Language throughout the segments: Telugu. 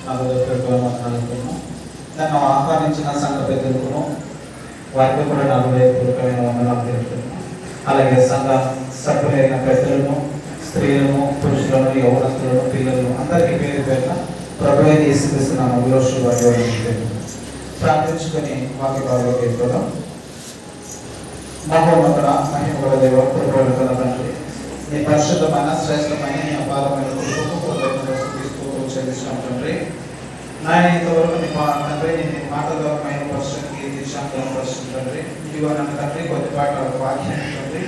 నలుగురు మాట్లాడుతున్నాం. నన్ను ఆహ్వానించిన సంఘ పెద్దలకు వారికి కూడా నా హృదయపూర్వకమైన వందనాలు తెలుపుతున్నాను. అలాగే సంఘ సభ్యులైన పెద్దలను, స్త్రీలను, పురుషులను, యౌవనస్తులను, పిల్లలను అందరికీ పేరు పేరున ప్రభువే యేసుక్రీస్తునామములో శుభాభివందనాలు ప్రార్థించుకొని వాక్య భాగంలోకి వెళ్ళిపోదాం. మహోన్నతుడ మహిమగల దేవ, కృపగల తండ్రి, నీ పరిశుద్ధమైన శ్రేష్టమైన నీ అపారమైన కృపకు చెల్లిస్తున్నాం తండ్రి. నాయన ఇంతవరకు నీ తండ్రి నీ మాట ద్వారా మైన పరిస్థితికి దిశాంతరం పరిస్థితి తండ్రి. ఇదిగో నన్ను తండ్రి కొద్దిపాటు వాక్యాన్ని తండ్రి,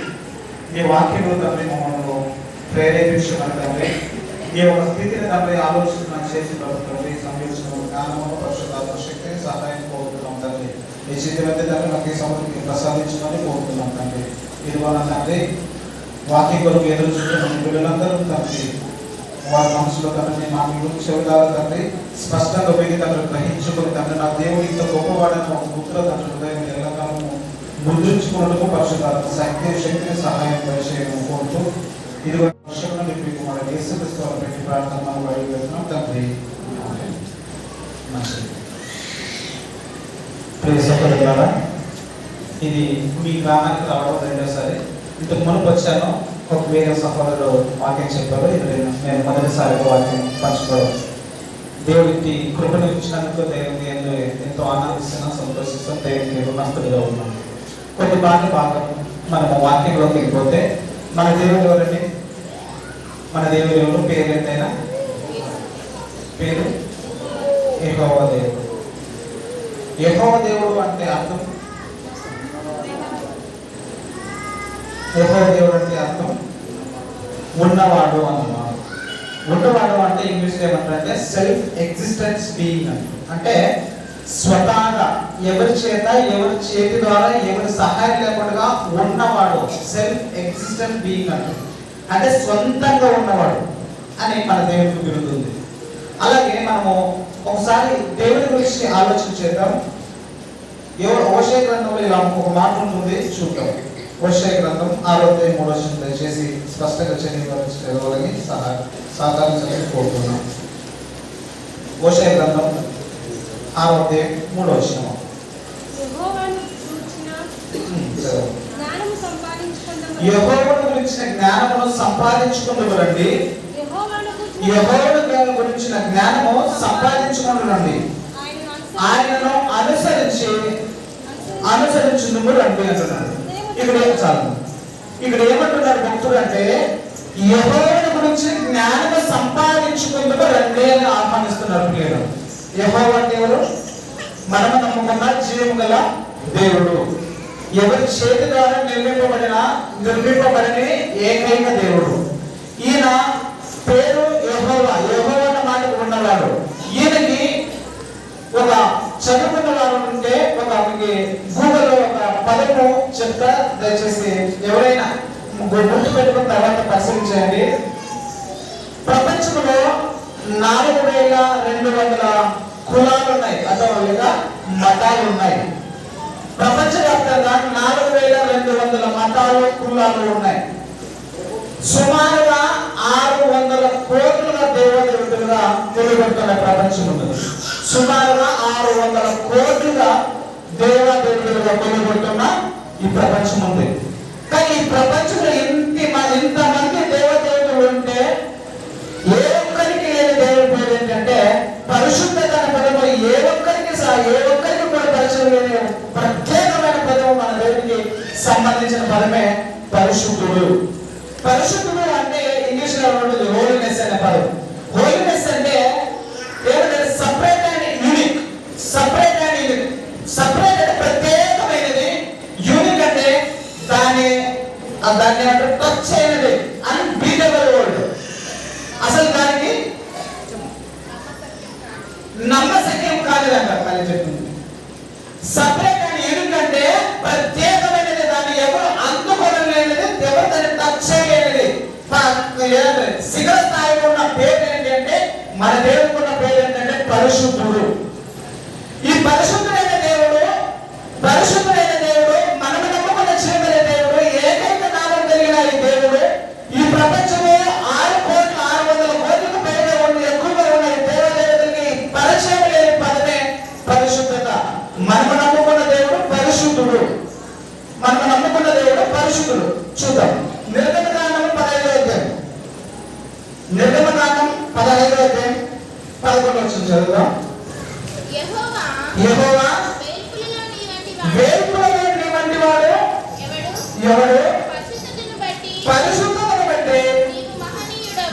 నీ వాక్యంలో తండ్రి మమ్మల్ని ప్రేరేపించమని తండ్రి, ఈ యొక్క స్థితిని తండ్రి ఆలోచన చేసి తండ్రి సంబంధించిన జ్ఞానము పరిశుద్ధాత్మ శక్తిని సహాయం కోరుతున్నాం తండ్రి. ఈ స్థితి మధ్య తండ్రి మాకు ఈ సమృద్ధికి ప్రసాదించమని కోరుతున్నాం తండ్రి. ఇదిగో నా తండ్రి వాక్యం కొరకు ఎదురు చూస్తున్న పిల్లలందరూ తండ్రి వారి మనసులో తండ్రి మా గురించి చెబుతారు తండ్రి స్పష్టంగా పోయి తండ్రి గ్రహించుకుని తండ్రి నా దేవుడు ఇంత గొప్పవాడని ఒక ముద్ర తండ్రి హృదయం ఎల్లకాలము ముద్రించుకున్నట్టుకు పరిశుద్ధాత్మ శక్తిని సహాయం పరిచయం కోరుతూ ఇదిగో వర్షంలో మీకు మన యేసుక్రీస్తు పెట్టి ప్రార్థన మనం అడిగి వెళ్తున్నాం తండ్రి. ఇది మీ గ్రామానికి రావడం రెండోసారి. ఇంతకు మునుపు వచ్చాను, ఒక వేరే సహోదరుడు వాక్యం చెప్పారు. ఇది నేను మొదటిసారిగా వాక్యం పంచుకోవడం. దేవుడికి కృపను ఇచ్చినందుకు దేవుడికి ఎంతో ఆనందిస్తున్నాం, సంతోషిస్తాం. దేవుడికి రుణస్తుడిగా ఉన్నాం. కొన్ని భాగం మనము వాక్యంలోకి వెళ్ళిపోతే మన దేవుడు ఎవరండి? మన దేవుడు ఎవరు? పేరు ఎంతైనా పేరు యెహోవా దేవుడు. యెహోవా దేవుడు అంటే అర్థం, యెహోవా దేవుడు అంటే అర్థం ఉన్నవాడు అన్నమాట. ఉన్నవాడు అంటే ఇంగ్లీష్లో ఏమంటారంటే సెల్ఫ్ ఎగ్జిస్టెన్స్ బీయింగ్ అంటే స్వతహాగా ఎవరి చేత ఎవరి చేతి ద్వారా ఎవరి సహాయం లేకుండా ఉన్నవాడు సెల్ఫ్ ఎగ్జిస్టెన్స్ బీయింగ్ అంటే స్వంతంగా ఉన్నవాడు అని మన దేవుడికి బిరుదుంది. అలాగే మనము ఒకసారి దేవుడి గురించి ఆలోచన చేద్దాం. హోషేయ గ్రంథంలో ఇలా ఒక మాట ఉంటుంది, చూద్దాం. హోషేయ గ్రంథం 6:3 దయచేసి స్పష్టంగా చదవాలని సహకరించాలని కోరుతున్నాం. హోషేయ గ్రంథం 6:3 యెహోవాను గురించిన జ్ఞానమును సంపాదించుకొనుటండి. యెహోవాను గురించిన జ్ఞానము సంపాదించుకొనుటండి. ఆయనను అనుసరించును రండి అంటున్నాడు. ఇక్కడ ఏం చాలు, ఇక్కడ ఏమంటున్నారు భక్తుడు అంటే యెహోవాను గురించి జ్ఞానము సంపాదించుకుంటూ రండి అని ఆహ్వానిస్తున్నారు ప్రియులు. యెహోవా అంటే ఎవరు? మనము నమ్ముకున్న జీవము గల దేవుడు, ఎవరి చేతి ద్వారా నిర్మింపబడిన ఏకైక దేవుడు. ఈయన పేరు యెహోవా. యెహోవా అన్న మాటకు ఉన్నవాడు. ఈయనకి ఒక చదువుకున్న వారు ఉంటే ఒక గూగుల్లో ఒక పదము చెప్తా, దయచేసి ఎవరైనా గుర్తు పెట్టుకున్న తర్వాత పరిశీలించండి. ప్రపంచంలో 4200 కులాలు ఉన్నాయి, అథవా మతాలు ఉన్నాయి. ప్రపంచవ్యాప్తంగా 4200 మతాలు కులాలు ఉన్నాయి. సుమారుగా 600 కోట్ల దేవదేవతలుగా తెలియబడుతున్న ప్రపంచం ఉంది. సుమారుగా 600 కోట్లుగా దేవదేవతలుగా తెలియబడుతున్న ఈ ప్రపంచం ఉంది. కానీ ఈ ప్రపంచంలో ఇంతమంది దేవదేవతలు ఉంటే ఏ ఒక్కరికి లేని దేవుడి పేరు ఏంటంటే పరిశుద్ధత అనే పదము. ఏ ఒక్కరికి కూడా పరిచయం లేని ప్రత్యేకమైన పదము మన దేవుడికి సంబంధించిన పదమే పరిశుద్ధుడు. పరిశుద్ధుడు అంటే ఇంగ్లీష్ లో ఉంటుంది హోలీనెస్ అనే పదం. హోలీనెస్ అంటే ఏమంటే సపరేట్ అండ్ యూనిక్. సపరేట్ అంటే ప్రత్యేకమైనది. యూనిక్ అంటే దాన్ని టచ్ అయినది, అన్బీటబుల్ వర్డ్. అసలు దానికి నమ్మశక్యం కాలేదంట మళ్ళీ చెప్తుంది. సపరేట్ అండ్ యూనిక్ అంటే ప్రత్యేకమైనది, దాన్ని ఎవరు అందుకోలేనిది, ఎవరు దాన్ని టచ్ చేయలేనిది. శిఖర స్థాయిలో ఉన్న పేరు ఏంటి అంటే మన దేవుడికి ఉన్న పేరు ఏంటంటే పరిశుద్ధుడు. ఈ పరిశుద్ధుడైన దేవుడు మనము నమ్ముకున్న జీవన దేవుడు, ఏకైక నామం కలిగిన ఈ దేవుడు ఈ ప్రపంచంలో 600 కోట్లకు పైగా ఎక్కువగా ఉన్న ఈ దేవదేవతలకి వచ్చిన చదువుదాం. యెహోవా వేల్పులలో నీ వంటి వాడు ఎవడు? పరిశుద్ధతను బట్టి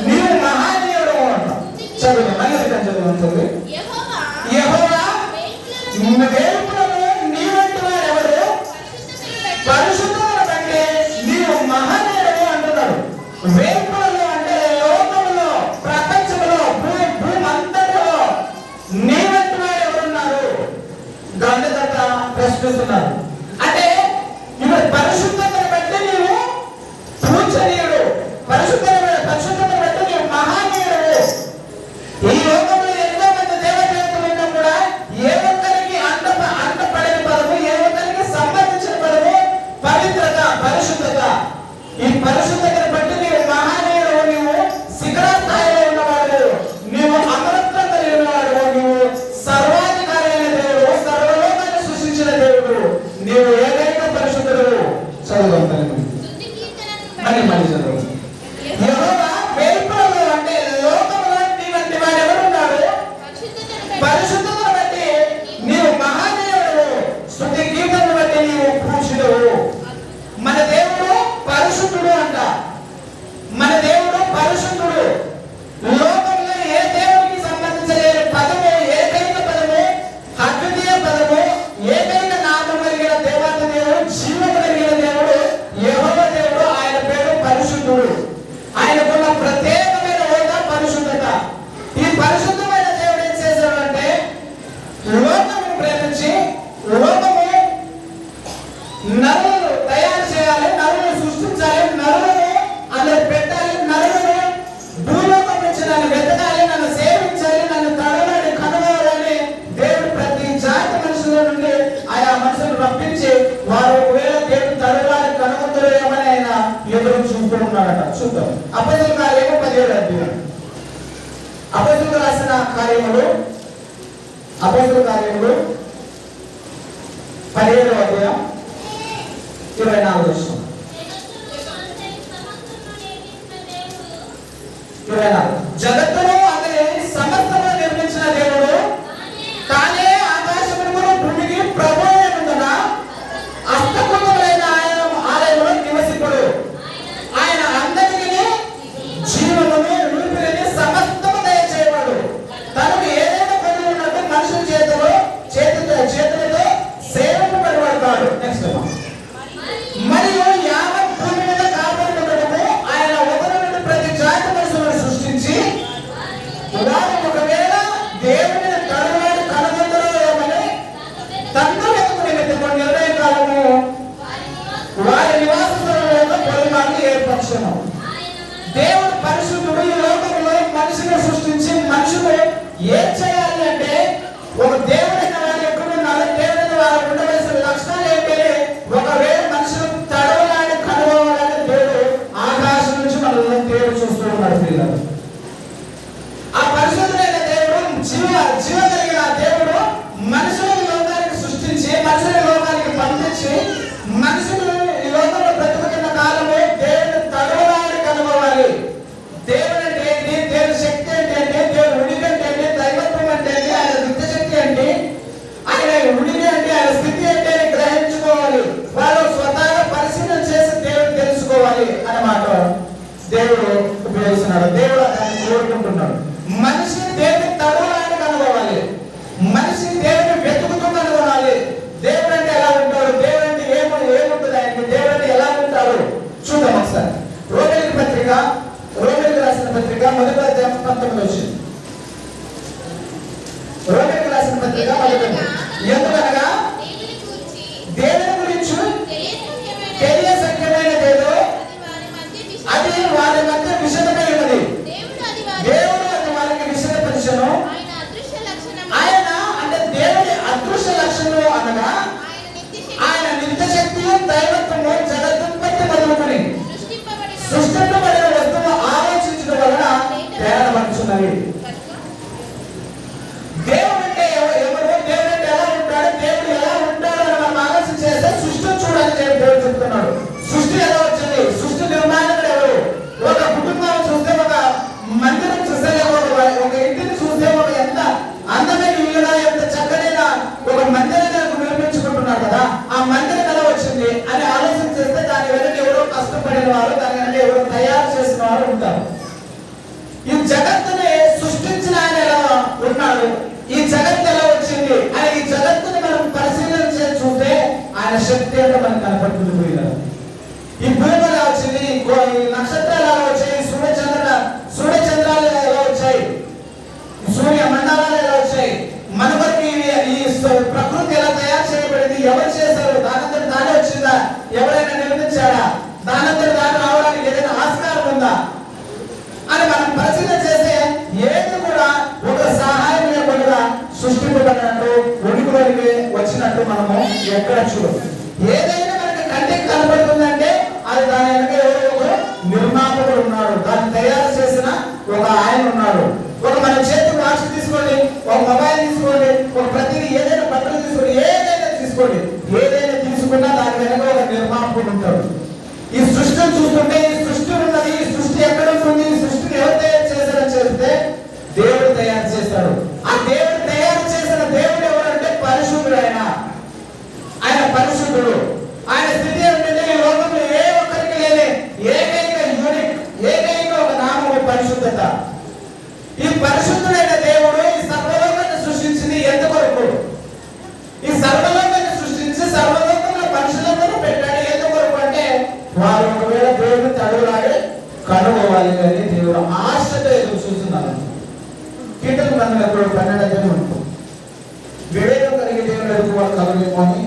నీవు మహనీయుడు అంట. చదువు మళ్ళీ చదువు. యెహోవా వేల్పులలో నీ వంటి వాడు ఎవడు? పరిశుద్ధతను బట్టి నీవు మహనీయుడు అంటున్నాడు. వేల్పులలో అంటే లోకంలో, ప్రపంచంలో, భూమంతటిలో నీ వంటి వాడు ఎవరున్నారు? గ్రంథకర్త ప్రశ్నిస్తున్నారు. అంటే ఇప్పుడు పరిశుద్ధతను బట్టి నీవు పూజనీయుడు, పరిశుద్ధతను బట్టి నీవు మహనీయుడు. ఈ లోకంలో ఎంతో మంది దేవదేవతలు ఉన్నా కూడా ఏ ఒక్కరికి అంటపడని పదము, ఏ ఒక్కరికి సంబంధించిన పదము పవిత్రత, పరిశుద్ధత. ఈ పరిశుద్ధతను బట్టి నీవు మహనీయుడు, నీవు శిఖరస్థాయిలో ఉన్నవాడు, నీవు అమరత్వం కలిగిన వాడు, నీవు సర్వాధికారి అయిన దేవుడు, సర్వలోకాన్ని సృష్టించిన దేవుడు, నీవు ఏకైక పరిశుద్ధుడు. చదువు మళ్ళీ చదువు. యెహోవా వేల్పులలో అంటే లోకములో నీ వంటి వాడు ఎవరున్నాడు? పరిశుద్ధతను బట్టి నీవు మహనీయుడు, స్తుతి గీతను బట్టి నీవు పూజ్యుడు. మన దేవుడు పరిశుద్ధుడు అంట. మన దేవుడు పరిశుద్ధుడు. లోకంలో ఏ దేవుడికి సంబంధించలేని పదము, ఏకైక పదము, అద్వితీయ పదము, ఏకైక నామం కలిగిన దేవత దేవుడు, జీవం కలిగిన దేవుడు యెహోవా దేవుడు. ఆయన పేరు పరిశుద్ధుడు. ఆయనకున్న ప్రత్యేకమైన హోదా పరిశుద్ధత. ఈ పరిశుద్ధమైన దేవుడు ఏం చేశాడంటే లోకమును ప్రేమించి, లోకము నరులను తయారు చేయాలి, నరులను సృష్టించాలి, నరులను అందులో పెట్టాలి, నరులను భూలోకం నుంచి నన్ను వెతకాలి, నన్ను సేవించాలి, నన్ను తడవాలని కనుగోవాలని దేవుడు ప్రతి జాతి మనుషుల నుండి ఆయా మనుషులను రప్పించి వారు ఒకవేళ దేవుడు తడవాలని కనుగొందరేమని ఆయన ఎదురు చూస్తూ ఉన్నాడట. చూద్దాం. అపోస్తలుల కార్యము 17వ అధ్యాయం. అపోస్తలులు రాసిన కార్యములు, అపోస్తలుల కార్యములు 17వ అధ్యాయం 24వ వచనం. 24. జగత్తును అతని సమస్తము నిర్మించిన దేవుడు తానే ఆకాశమును భూమికి ప్రభువు అయినందున హస్తకృతములైన ఆయన ఆలయంలో నివసింపుడు. ఆయన అందరికీ జీవమును, ఊపిరిని సమస్తము దయచేయవాడు. తనకు ఏదైనా పని ఉన్నట్టు మనుషుల చేతులతో సేవింపబడతాడు. నెక్స్ట్. మరియు యావత్ భూమి మీద కాపాడుకున్నటకు ఆయన ఒకరి నుండి ప్రతి జాతి మనుషులను సృష్టించి వారు ఒకవేళ దేవుని తడవాడు కనుగొందరేమని తండ్రి యొక్క నిమిత్తము నిర్ణయ కాలము వారి నివాస స్థలంలో పరిమాణాలు ఏర్పరచును. దేవుడు పరిశుద్ధుడు. ఈ లోకంలో మనిషిని సృష్టించి మనుషులు ఏం చేయాలి అంటే ఒక దేవుడైన వారు ఎక్కడున్నారు, దేవుడైన వారు ఉండవలసిన లక్షణాలు ఏంటంటే ఒకవేళ మనుషులు తడవలాని కనుగొనాలని దేవుడు ఆకాశం నుంచి మనల్ని దేవుడు చూస్తూ ఉన్నాడు. పిల్లలు, ఆ పరిశుద్ధుడైన దేవుడు, జీవ కలిగిన దేవుడు మనుషులను లోకానికి సృష్టించి, మనుషుల లోకానికి పంపించి, మనుషులు ఈ లోకంలో బ్రతుకుతున్న కాలము దేవుడు తడవలాని కనుగొనాలి. దేవుడు అంటే ఏంటి, దేవుడి శక్తి అంటే దేవుడు ఉనికి అంటే దైవత్వం అంటే ఆయన నిత్య శక్తి అంటే ఆయన ఉనికి అంటే ఆయన స్థితి అంటే గ్రహించుకోవాలి. వాళ్ళు స్వతహాగా పరిశీలన చేసి దేవుడు తెలుసుకోవాలి అన్నమాట దేవుడు ఉపయోగిస్తున్నాడు. దేవుడు దాన్ని కోరుకుంటున్నాడు. మనిషి దేవుని తడవలాని కనుగొనాలి, మనిషి దేవుని వెతుకుతూ కనుగొనాలి. దేవుడు అంటే ఎలా ఉంటాడు, దేవుడు అంటే ఏముంటుంది, ఆయనకి దేవుడు అంటే ఎలా ఉంటాడు చూద్దాం ఒకసారి. రోమిలికి రాసిన పత్రిక 1వ అధ్యాయం 19వ వచనం. రోమిలికి రాసిన పత్రిక 1వ. ఎందుకనగా దేవుని గురించి తెలియసఖ్యమైనదేదో అది వారి మధ్య విషదమై ఉన్నది. దేవుడు అది వారికి విషదపరిచెను. ఆయన అంటే దేవుని అదృశ్య లక్షణము అనగా ఆయన నిత్య శక్తి, దైవత్వము జగదుత్పత్తి మొదలుకొని సృష్టింపబడిన వస్తువు ఆలోచించడం వలన తేడాపడుచున్నవి. దేవుడు అంటే ఎవరు, దేవుడు అంటే ఎలా ఉంటాడు, దేవుడు ఎలా ఉంటాడు అని మనం ఆలోచన చేస్తే సృష్టి చూడాలని దేవుడు చెప్తున్నాడు. సృష్టి ఎలా వచ్చింది, సృష్టి నిర్మాణకుడు ఎవరు? ఒక కుటుంబాన్ని చూస్తే, ఒక మందిరం చూస్తే, ఒక ఇంటిని చూస్తే, ఒక ఎంత ఈ జగత్తు ఎలా వచ్చింది అని ఈ జగత్తుని మనం పరిశీలన చేసి చూస్తే ఆయన శక్తి అంటే మనకు కనపడుతుంది. ఈ భూమి ఎలా వచ్చింది, ఈ నక్షత్రాలు ఎలా వచ్చాయి, సూర్యచంద్రాలు ఎలా వచ్చాయి, సూర్య మండలాలు ఎలా వచ్చాయి, మన వరకు ఈ ప్రకృతి ఎలా తయారు చేయబడింది, ఎవరు చేశారు, దానంతటి దానే వచ్చిందా, ఎవరైనా నిర్మించాడా, దానంతటి దాని రావడానికి ఏదైనా ఆస్కారం ఉందా అని మనం పరిశీలన చేస్తే ఏది కూడా ఒక సహాయం లేకుండా సృష్టింపబడినట్టు ఉనికిలోకి వచ్చినట్టు మనము ఎక్కడ చూడము. ఏదైనా మనకి కంటికి కనబడుతుందంటే అది దాని వెనక ఎవరో ఒక నిర్మాపకుడు ఉన్నాడు, దాన్ని తయారు చేసిన ఒక ఆయన ఉన్నాడు. ఒక మన చేతి వాచ్ తీసుకోండి, ఒక మొబైల్ తీసుకోండి, ఒక ప్రతిదీ ఏదైనా బట్టలు తీసుకోండి, ఏదైనా తీసుకోండి, ఏదైనా తీసుకున్నా దాని వెనక ఒక నిర్మాపకుడు ఉంటాడు. ఈ సృష్టిని చూస్తుంటే ఈ సృష్టి ఉన్నది, ఈ సృష్టి ఎక్కడ ఉంటుంది, ఈ సృష్టిని ఎవరు తయారు చేశారని చెప్తే దేవుడు తయారు చేస్తాడు. ఆ దేవుడు తయారు చేసిన దేవుడు ఎవరంటే పరిశుద్ధుడు. ఆయన పరిశుద్ధుడు. ఆయన స్థితి ఏంటంటే ఈ లోకంలో ఏ ఒక్కరికి లేని ఏకైక యూనిట్, ఏకైక ఒక నామము పరిశుద్ధత. ఈ పరిశుద్ధుడైన దేవుడు ఈ సర్వలోకాన్ని సృష్టించింది ఎందుకొరకు? ఈ సర్వలోకాన్ని సృష్టించి సర్వలోకంలో మనుషులందరూ పెట్టాడు ఎందుకొరకు అంటే వారు ఒకవేళ దేవుడిని తడువులాగే కనుగోవాలి అని దేవుడు ఆశతో ఎదురు చూస్తున్నారు. కీర్తన గ్రంథం ఎప్పుడు 12 ఉంటుంది. వివేకం కలిగి దేవుడు ఎదుగు వాళ్ళు కలగలేమో అని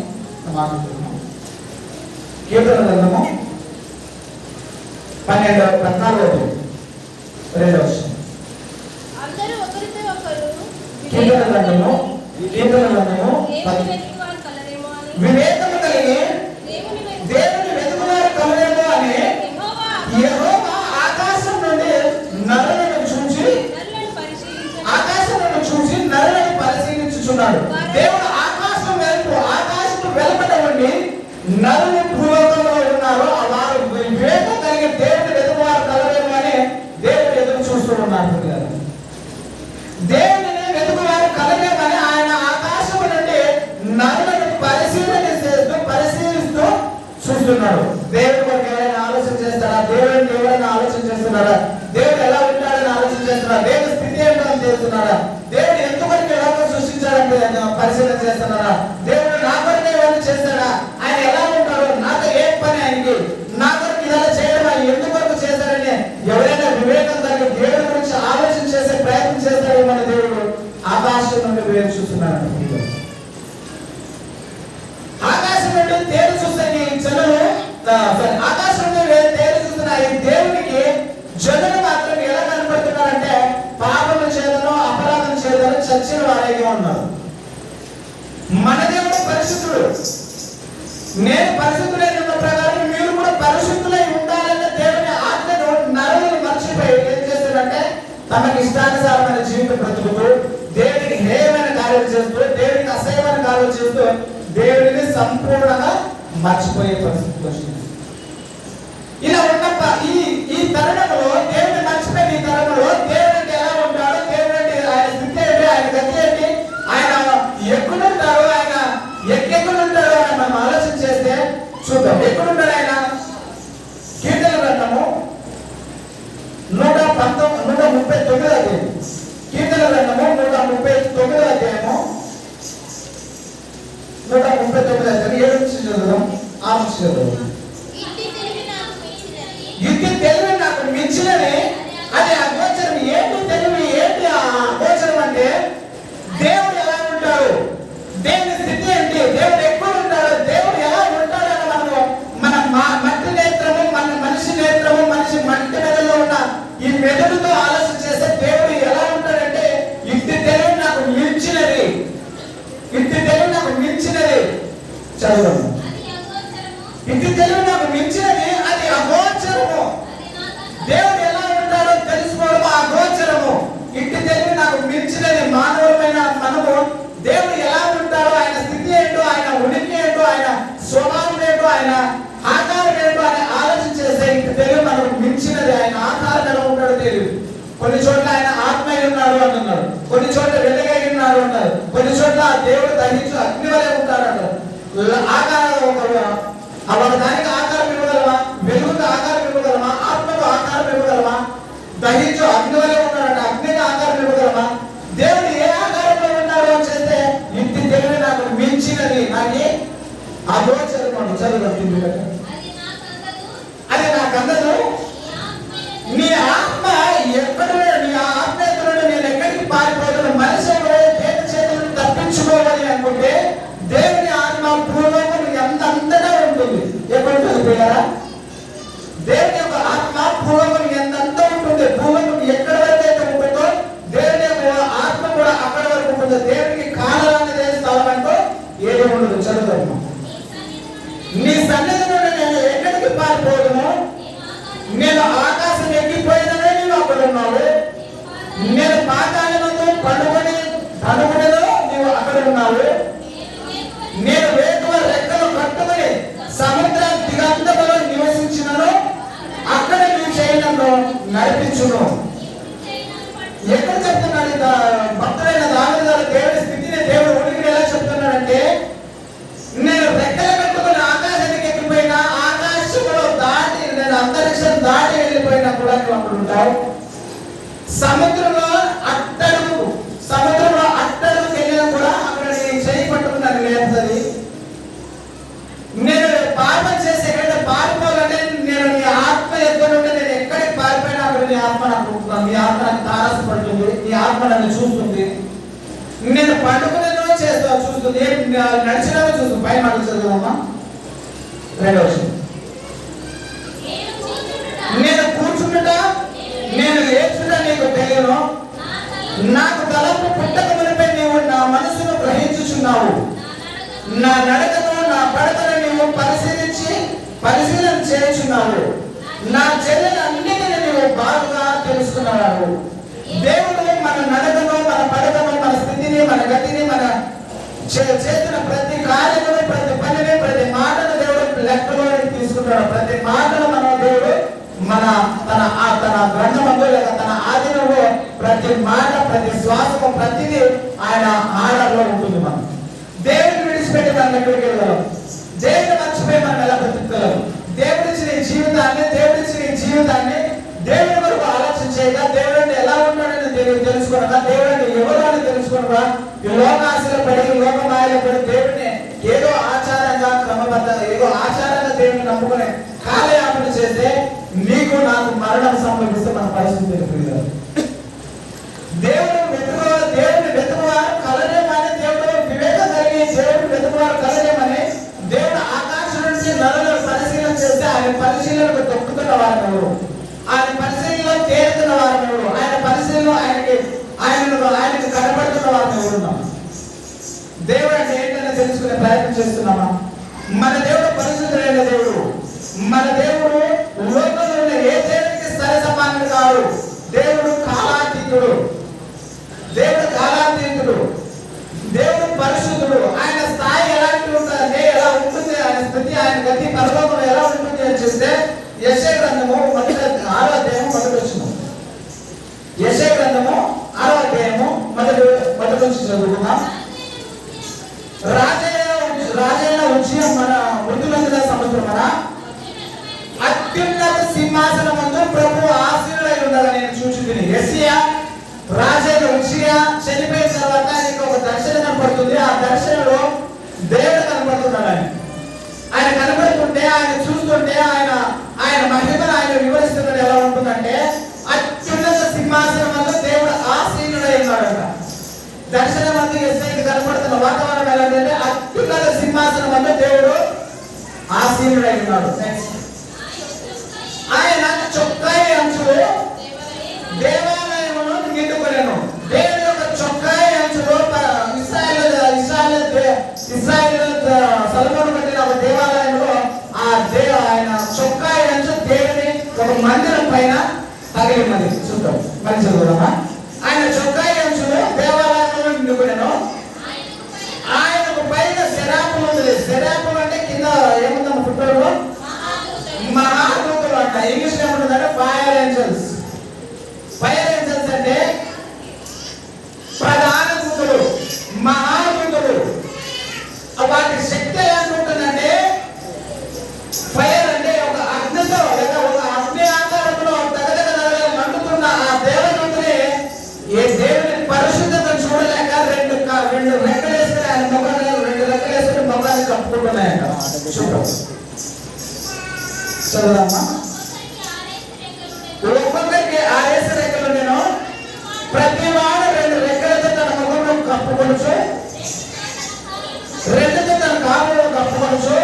మాట్లాడుతున్నాం. కీర్తన గ్రంథము 14:2 అందరూ ఒకరితో ఒకరు కీర్తన గ్రంథము వివేకము కలిగి దేవుని వెతుకువారు కలరేమో అని యెహోవా ఆకాశం నుండి నరులను చూసి నరులను పరిశీలించుచున్నాడు. దేవుడు ఆకాశం వెలుపట ఉండి నరులు భూలోకంలో ఉన్నారు. వారు వివేకం కలిగి దేవుని వెతుకువారు కలరేమో అని దేవుడు ఎదురు చూస్తూ ఉన్నారు. దేవుని వెతుకువారు కలరేమని ఆయన ఆకాశం నుండి నరులను పరిశీలిస్తూ చూస్తున్నాడు. దేవుడు కొరకు ఎవరైనా ఆలోచన చేస్తాడా? దేవుడిని ఎవరైనా ఆలోచన చేస్తున్నాడా? దేవుడు ఎలా ఉంటాడని ఆలోచన చేస్తున్నాడా? దేవుడి స్థితి ఏంటో చేస్తున్నాడా? దేవుడు ఎందుకొరకు ఎలా సృష్టించాడంటే పరిశీలన చేస్తున్నాడా? దేవుడు నా కొరకు ఏమైనా చేస్తాడా? ఆయన ఎలా ఉంటాడు? నాతో ఏం పని ఆయనకి? నా కొరకు ఇలా చేయడం ఆయన ఎందుకొరకు చేశాడని ఎవరైనా వివేకం కలిగి దేవుడి గురించి ఆలోచన చేసే ప్రయత్నం చేస్తాడు. మన దేవుడు ఆకాశం నుండి వేరు చూస్తున్నాడు. ఆకాశం నుండి తేరు చూస్తే జనులు ఆకాశం నుండి తేరు చూస్తున్న ఈ దేవునికి జనులు మాత్రం ఎలా కనపడుతున్నారంటే పాపము చేతను అపరాధం చేతను చచ్చిన వారైగా ఉన్నారు. మన దేవుడు పరిశుద్ధుడు. నేను పరిశుద్ధులైన ప్రకారం మీరు కూడా పరిశుద్ధులై ఉండాలన్న దేవుని ఆజ్ఞను నరులను మర్చిపోయి ఏం చేస్తారంటే తమకి ఇష్టానుసారమైన జీవితం బ్రతుకుతూ దేవునికి హేయమైన కార్యాలు చేస్తూ దేవునికి అసహ్యమైన కార్యాలు చేస్తూ దేవుడిని సంపూర్ణంగా మర్చిపోయే పరిస్థితి వచ్చింది. ఇలా ఉన్నప్ప ఈ తరుణంలో దేవుడిని మర్చిపోయిన ఈ తరుణంలో దేవుడికి ఎలా ఉంటాడు, దేవుడి ఆయన స్థితి ఏంటి, ఆయన గతి ఏంటి, ఆయన ఎక్కడుంటాడు, ఆయన ఎక్కడుంటాడు అని మనం ఆలోచన చేస్తే చూద్దాం. ఎక్కడుంటాడు ఆయన? కీర్తన గ్రంథము 139 అధ్యాయం. కీర్తన గ్రంథము 139 అధ్యాయము 139 అధ్యాయం 7 నుంచి చదువుదాం. 6 నుంచి చదువుదాం. యుక్తి తెలివి నాకు మించినది అది అగోచరం. ఏంటి తెలివి, ఏంటి అగోచరం అంటే దేవుడు ఎలా ఉంటాడు, దేవుని స్థితి ఏంటి, దేవుడు ఎక్కడ ఉంటాడు, దేవుడు ఎలా ఉంటాడని మన మట్టి నేత్రము, మన మనిషి నేత్రము, మనిషి మట్టి మెదడులో ఉన్న ఈ మెదడుతో ఆలోచన చేస్తే దేవుడు ఎలా ఉంటాడంటే యుక్తి తెలివి నాకు మించినది, యుక్తి తెలివి నాకు మించినది. చదువు. యుక్తి తెలివి నాకు మించినది అది అగోచరము. దేవుడు ఎలా ఉంటాడో తెలుసుకోవడం అగోచరము. యుక్తి తెలివి నాకు మించినది. మానవులమైన మనము దేవుడు ఎలా ఉంటాడో, ఆయన స్థితి ఏంటో, ఆయన ఉనికి ఏంటో, ఆయన స్వభావం ఏంటో, ఆయన ఆకారం ఏంటో అని ఆలోచన చేస్తే యుక్తి తెలివి మనకు మించినది. ఆయన ఆకారం ఎలా ఉంటాడో తెలియదు. కొన్ని చోట్ల ఆయన ఆత్మయ్య ఉన్నాడు అంటున్నాడు, కొన్ని చోట్ల వెలుగై ఉన్నాడు అంటారు, కొన్ని చోట్ల దేవుడు దహించు అగ్ని వలె ఉంటాడు అంటారు. ఆకారం ఒక దానికి ఆకారం ఇవ్వగలమా? వెలుగుకు ఆకారం ఇవ్వగలమా? ఆత్మకు ఆకారం ఇవ్వగలమా? దహించు అగ్ని వలె ఉన్నాడంట, అగ్నికి ఆకారం ఇవ్వగలమా? దేవుడు ఏ ఆకారంలో ఉంటుందో, దేవునికి కానరానిదే స్థలం అంటూ ఏది ఉండదు. చదువుతాము. నీ సన్నిధి నుండి నేను ఎక్కడికి పారిపోదును? నేను ఆకాశం ఎక్కిపోయిననే నీవు అక్కడ ఉన్నావు. నేను పాతాళమందు పడుకునేదో నీవు అక్కడ ఉన్నావు. నేను వేకువ రెక్కలు కట్టుకుని సముద్ర దిగంతములో నివసించినను అక్కడ నీవు చేయనను నడిపించును. ఎక్కడ చెప్తున్నాడు భక్తుడైన దావీదు గారు దేవుడి స్థితిని, దేవుడు ఉనికిని ఎలా చెప్తున్నాడంటే, నేను రెక్కలు కట్టుకుని ఆకాశానికి ఎక్కిపోయినా, ఆకాశంలో దాటి నేను అంతరిక్షం దాటి వెళ్ళిపోయినా కూడా నువ్వు అక్కడ ఉంటావు. సముద్రంలో అట్టడుగుకు వెళ్ళినా కూడా అక్కడ నేను చేయి పట్టుకున్నాను లేపుతుంది. నేను పాపం చేసి ఎక్కడైతే పారిపోవాలంటే నేను నీ ఆత్మ ఎక్కడుంటే నేను ఎక్కడికి పారిపోయినా అక్కడ నీ ఆత్మ నాకు తారసపడుతుంది, నీ ఆత్మ నన్ను చూస్తుంది. నేను పండుకునేదో చూస్తుంది, నడిచినదో చూస్తుంది. పైన మాటలు చదువుదామా? 2వ వచనం. నేను కూర్చుంటుట నేను లేచుట నీకు తెలియను. నాకు తలంపు పుట్టక మునిపే నీవు నా మనసును గ్రహించుచున్నావు. నా నడకను నా పడకను నీవు పరిశీలన చేయుచున్నావు. నా చర్యలు అన్నిటిని నీవు బాగా తెలుసుకున్నావు. దేవుడు మన నడకను, మన పడకను, మన స్థితిని, మన గతిని, మన చేసిన ప్రతి కార్యమును, ప్రతి పనిని, ప్రతి మాటను దేవుడు లెక్కలోకి తీసుకుంటాడు. ప్రతి మాటను మన దేవుడు తన గ్రంథమందు లేక తన ఆధీనంలో ప్రతి మాట, ప్రతి శ్వాసము, ప్రతిదీ ఆయన ఆర్డర్లో ఉంటుంది. మనం దేవుడిని విడిచిపెట్టి మనం ఎక్కడికి వెళ్ళగలం? దేవుడిని మర్చిపోయి మనం ఎలా బ్రతుకుగలం? దేవుడిచ్చిన జీవితాన్ని దేవుడి వరకు ఆలోచన చేయగా, దేవుడిని ఎలా ఉంటాడని తెలుసుకోనగా, దేవుడిని ఎవరు అని తెలుసుకోనగా, ఈ లోకాశలో పడి, లోకమాయలో పడి దేవుడిని ఏదో ఆచారంగా దేవుడిని నమ్ముకుని కాలయాపన చేస్తే నీకు నాకు మరణం సంభవిస్తే మన పరిస్థితి తెలియదు. దేవుడిని వెతుకువారు కలనేమని, దేవుడు వివేకం కలిగి దేవుడిని వెతుకువారు కలనేమని దేవుడు ఆకాశం నుంచి నరులను పరిశీలన చేస్తే ఆయన పరిశీలనకు తొక్కుతున్న వారు ఎవరు? ఆయన పరిశీలనలో తేలుతున్న వారు ఎవరు? ఆయన పరిశీలనలో ఆయనకు కనబడుతున్న వారు ఎవరున్నాం? దేవుడు అంటే ఏంటనే తెలుసుకునే ప్రయత్నం చేస్తున్నామా? మన దేవుడు పరిశుద్ధుడైన దేవుడు. మన దేవుడు లోకంలో ఉన్న ఏ దేవుడికి సరి సమానం కాదు. దేవుడు కాలాతీతుడు. దేవుడు పరిశుద్ధుడు. ఆయన స్థాయి ఎలాంటి ఉంటుందంటే, ఎలా ఉంటుంది ఆయన స్థితి, ఆయన గతి పరలోకంలో ఎలా ఉంటుంది అని చెప్తే, యెషయా గ్రంథము 6వ అధ్యాయము 1వ వచనం. యెషయా గ్రంథము 6వ అధ్యాయము 1వ వచనం చదువుకుందాం. రాజైన ఉజ్జియా మన మృతులందుల సంవత్సరమున అత్యున్నత సింహాసనమందు ప్రభువు ఆసీనుడై ఉండగా నేను చూచుతిని. యెషయా రాజైన ఉజ్జియా చనిపోయిన తర్వాత ఆయనకు ఒక దర్శనం కనపడుతుంది. ఆ దర్శనంలో దేవుడు కనపడుతున్నాడు. ఆయన కనపడుతుంటే, ఆయన చూస్తుంటే, ఆయన మహిమను ఆయన వివరిస్తున్నాడు. ఎలా ఉంటుందంటే, అత్యున్నత సింహాసనమందు దేవుడు ఆసీనుడై ఉన్నాడంట. దర్శనం అందు యెషయాకి కనపడుతున్న వాతావరణం ఎలాంటిదంటే, అత్యున్నత సింహాసనం అందు దేవుడు ఆసీనుడై ఉన్నాడు. ఆయన చొక్కాయి అంచులు దేవాలయమును నిండుకొనెను. దేవుని యొక్క చొక్కాయి అంచులు ఇశ్రాయేలు సొలొమోను కట్టిన ఒక దేవాలయంలో ఆయన చొక్కాయి అంచు దేవుని ఒక మందిరం పైన తగిలి ఉన్నది. చూద్దాం, మరి చదువుదామా? ఆయన చొక్కాయి అంచులు దేవాలయంలో నిండుకొనెను. ఆయనకు పైన శరాపులు ఉంది. శరాపులు అంటే కింద ఏముందన్న ఫుట్బాల్ మహాదూతలు అంట. ఇంగ్లీష్ లో ఏముంటుందంటే ఫైర్ ఏంజల్స్. ఫైర్ ఏంజల్స్ అంటే ప్రధాన దూతలు, మహాదూతలు. వాటి శక్తి ఎలాంటి ఉంటుందంటే, ఫైర్ అంటే ఒక అగ్నితో లేదా ఒక అగ్ని ఆకారంలో తగదగ మండుతున్న ఆ దేవదూతని ఏ దేవుని పరిశుద్ధతను చూడలేక రెండు రెక్కలు వేసుకుని ఆయన ముఖాన్ని 2 రెక్కలు వేసుకుని ముఖాన్ని కప్పుకుంటున్నాయంట. చదువుదామా? ఒక్కొక్కరికి 6 రెక్కలు నేను ప్రతి వాడు 2 రెక్కలతో తన ముఖంలో కప్పుకొనొచ్చు, 2తో తన కాళ్ళలో కప్పుకొనొచ్చు,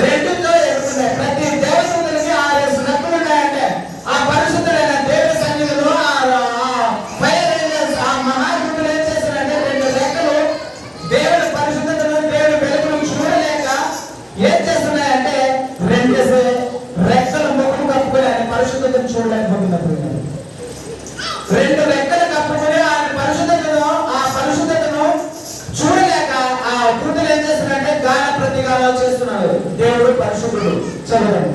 2తో ఎగురుతున్నాయి. ప్రతి దేవదూతనికి 6 రెక్కలు ఉన్నాయంటే, ఆ పరిశుద్ధుడైన దేవుని సన్నిధిలో ఆ ఫైర్ ఏంజల్స్, ఆ మహాదూతలు ఏం చేస్తారంటే అన్నాడు. దేవుడు పరిశుద్ధుడు. చదవండి.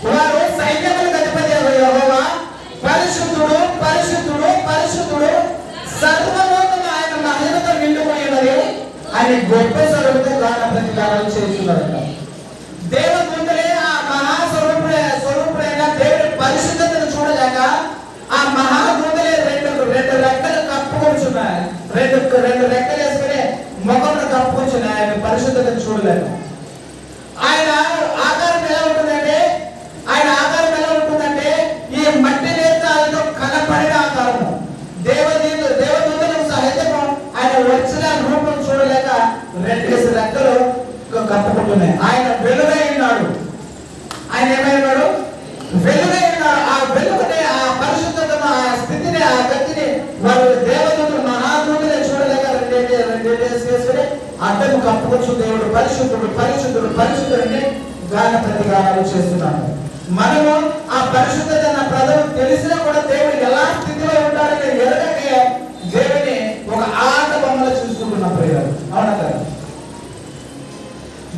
వారు సైన్యములకు అధిపతి యెహోవా పరిశుద్ధుడు పరిశుద్ధుడు పరిశుద్ధుడు, సర్వలోకము ఆయన మహిమతో నిండుకొని ఉన్నది అని గొప్ప స్వరముతో గాన ప్రతిగానాలు చేస్తున్నారట. దేవదూతలే ఆ మహాస్వరూపుడైన దేవుడి పరిశుద్ధతను చూడలేక ఆ మహాదూతలే రెండు రెక్కలు కప్పుకొచ్చున్నాయి. రెండు రెక్కలు వేసుకుని ముఖమును కప్పుకొచ్చున్నాయి. ఆయన పరిశుద్ధతను చూడలేక ఆయన ఆకారం ఎలా ఉంటుందంటే ఈ మట్టి నేత్రాలతో కనపడిన ఆకారము. దేవదూతలకు సహితము ఆయన వచ్చిన రూపం చూడలేక రెండు రెక్కలు కప్పుకుంటున్నాయి. ఆయన వెలుగై ఉన్నాడు. ఆయన ఏమైనాడు? వెలుగై ఉన్నాడు. ఆ వెలుగుని, ఆ పరిశుద్ధతను, ఆ స్థితిని, ఆ గతిని వారు దేవదూతలు మహాదూతలే చూడలేక రెండేసి వేసుకుని అడ్డము కప్పుకొచ్చు. దేవుడు పరిశుద్ధుడు పరిశుద్ధుడు పరిశుద్ధుడిని గాన ప్రతిగానాలు చేస్తున్నాడు. మనము ఆ పరిశుద్ధత ప్రజలు తెలిసినా కూడా దేవుడు ఎలా స్థితిలో ఉంటాడని ఎరగకే దేవుని ఒక ఆట బొమ్మలో చూసుకుంటున్నాం. ప్రియులు, అవునా కదా?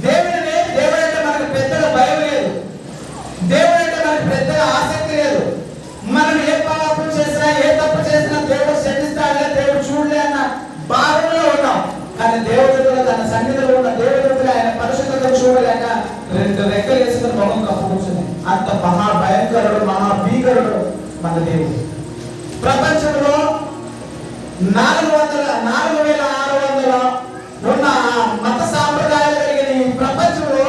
దేవుడంటే మనకు పెద్దగా భయం లేదు. దేవుడంటే మనకు పెద్దగా ఆసక్తి లేదు. మనం ఏ పాపం చేసినా ఏ తప్పు చేసినా దేవుడు క్షమిస్తాడే, దేవుడు చూడలే అన్న భావంలో ఉన్నాం. కానీ దేవుడు తన సన్నిధిలో ఉన్న దేవుడు ఆయన పరిశుద్ధత చూడలేక రెండు రెక్కలు వేసుకుని ముఖం కప్పుకుంటుంది. అంత మహాభయంకరుడు మహాభీకరుడు మన దేవుడు. ప్రపంచంలో 4,600 ఉన్న మత సాంప్రదాయాలు కలిగిన ఈ ప్రపంచంలో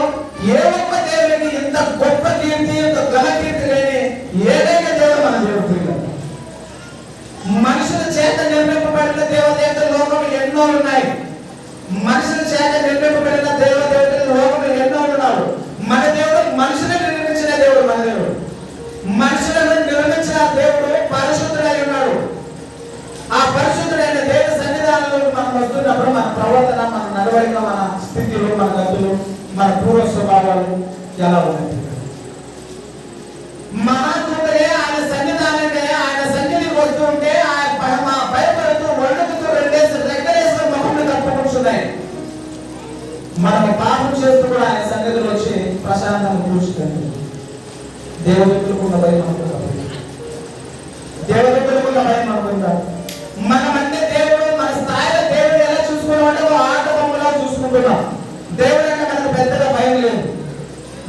ఏ ఒక్క దేవుడికి ఇంత గొప్ప కీర్తి, ఇంత ఘన కీర్తి లేని ఏదైక దేవుడు మన దేవుడు. మనుషుల చేత నిర్మింపబడిన దేవదేవతల లోకం ఎన్నో ఉన్నాయి. మనుషుల చేత నిర్మింపబడిన దేవదేవతల లోకం ఎన్నో ఉన్నారు. మన దేవుడు మనుషులను నిర్మించిన దేవుడు. మన దేవుడు మనుషులను నిర్మించిన దేవుడు పరిశుద్ధుడై ఉన్నాడు. ఆ పరిశుద్ధుడైన దేవుడి సన్నిధానంలో మనం వస్తున్నప్పుడు మన ప్రవర్తన, మన నడవడిక, మన స్థితిలో, మన గతులు, మన పూర్వ స్వభావాలు ఎలా ఉన్నాయి? మహాదూతలే ఆయన సన్నిధానంగా ఆయన సన్నిధికి వస్తూ ఉంటే ఆయన భయపడుతూ వణుకుతూ రెండేసి రెక్కలేసుకుని మొహంలో కప్పుకుంటున్నాయి. మనము పాపం చేస్తూ కూడా ఆయన సన్నిధిలో వచ్చి ప్రశాంతంగా కూర్చుంటుంది. దేవదూతలకున్న భయం అనుకుంటాం. దేవదూతలకున్న భయం అనుకుంటాం. మనమంటే దేవుడు మన స్థాయిలో దేవుడు ఎలా చూసుకున్నామంటే ఆట బొమ్మలా చూసుకుంటున్నాం. దేవుడు అంటే మనకు పెద్దగా భయం లేదు.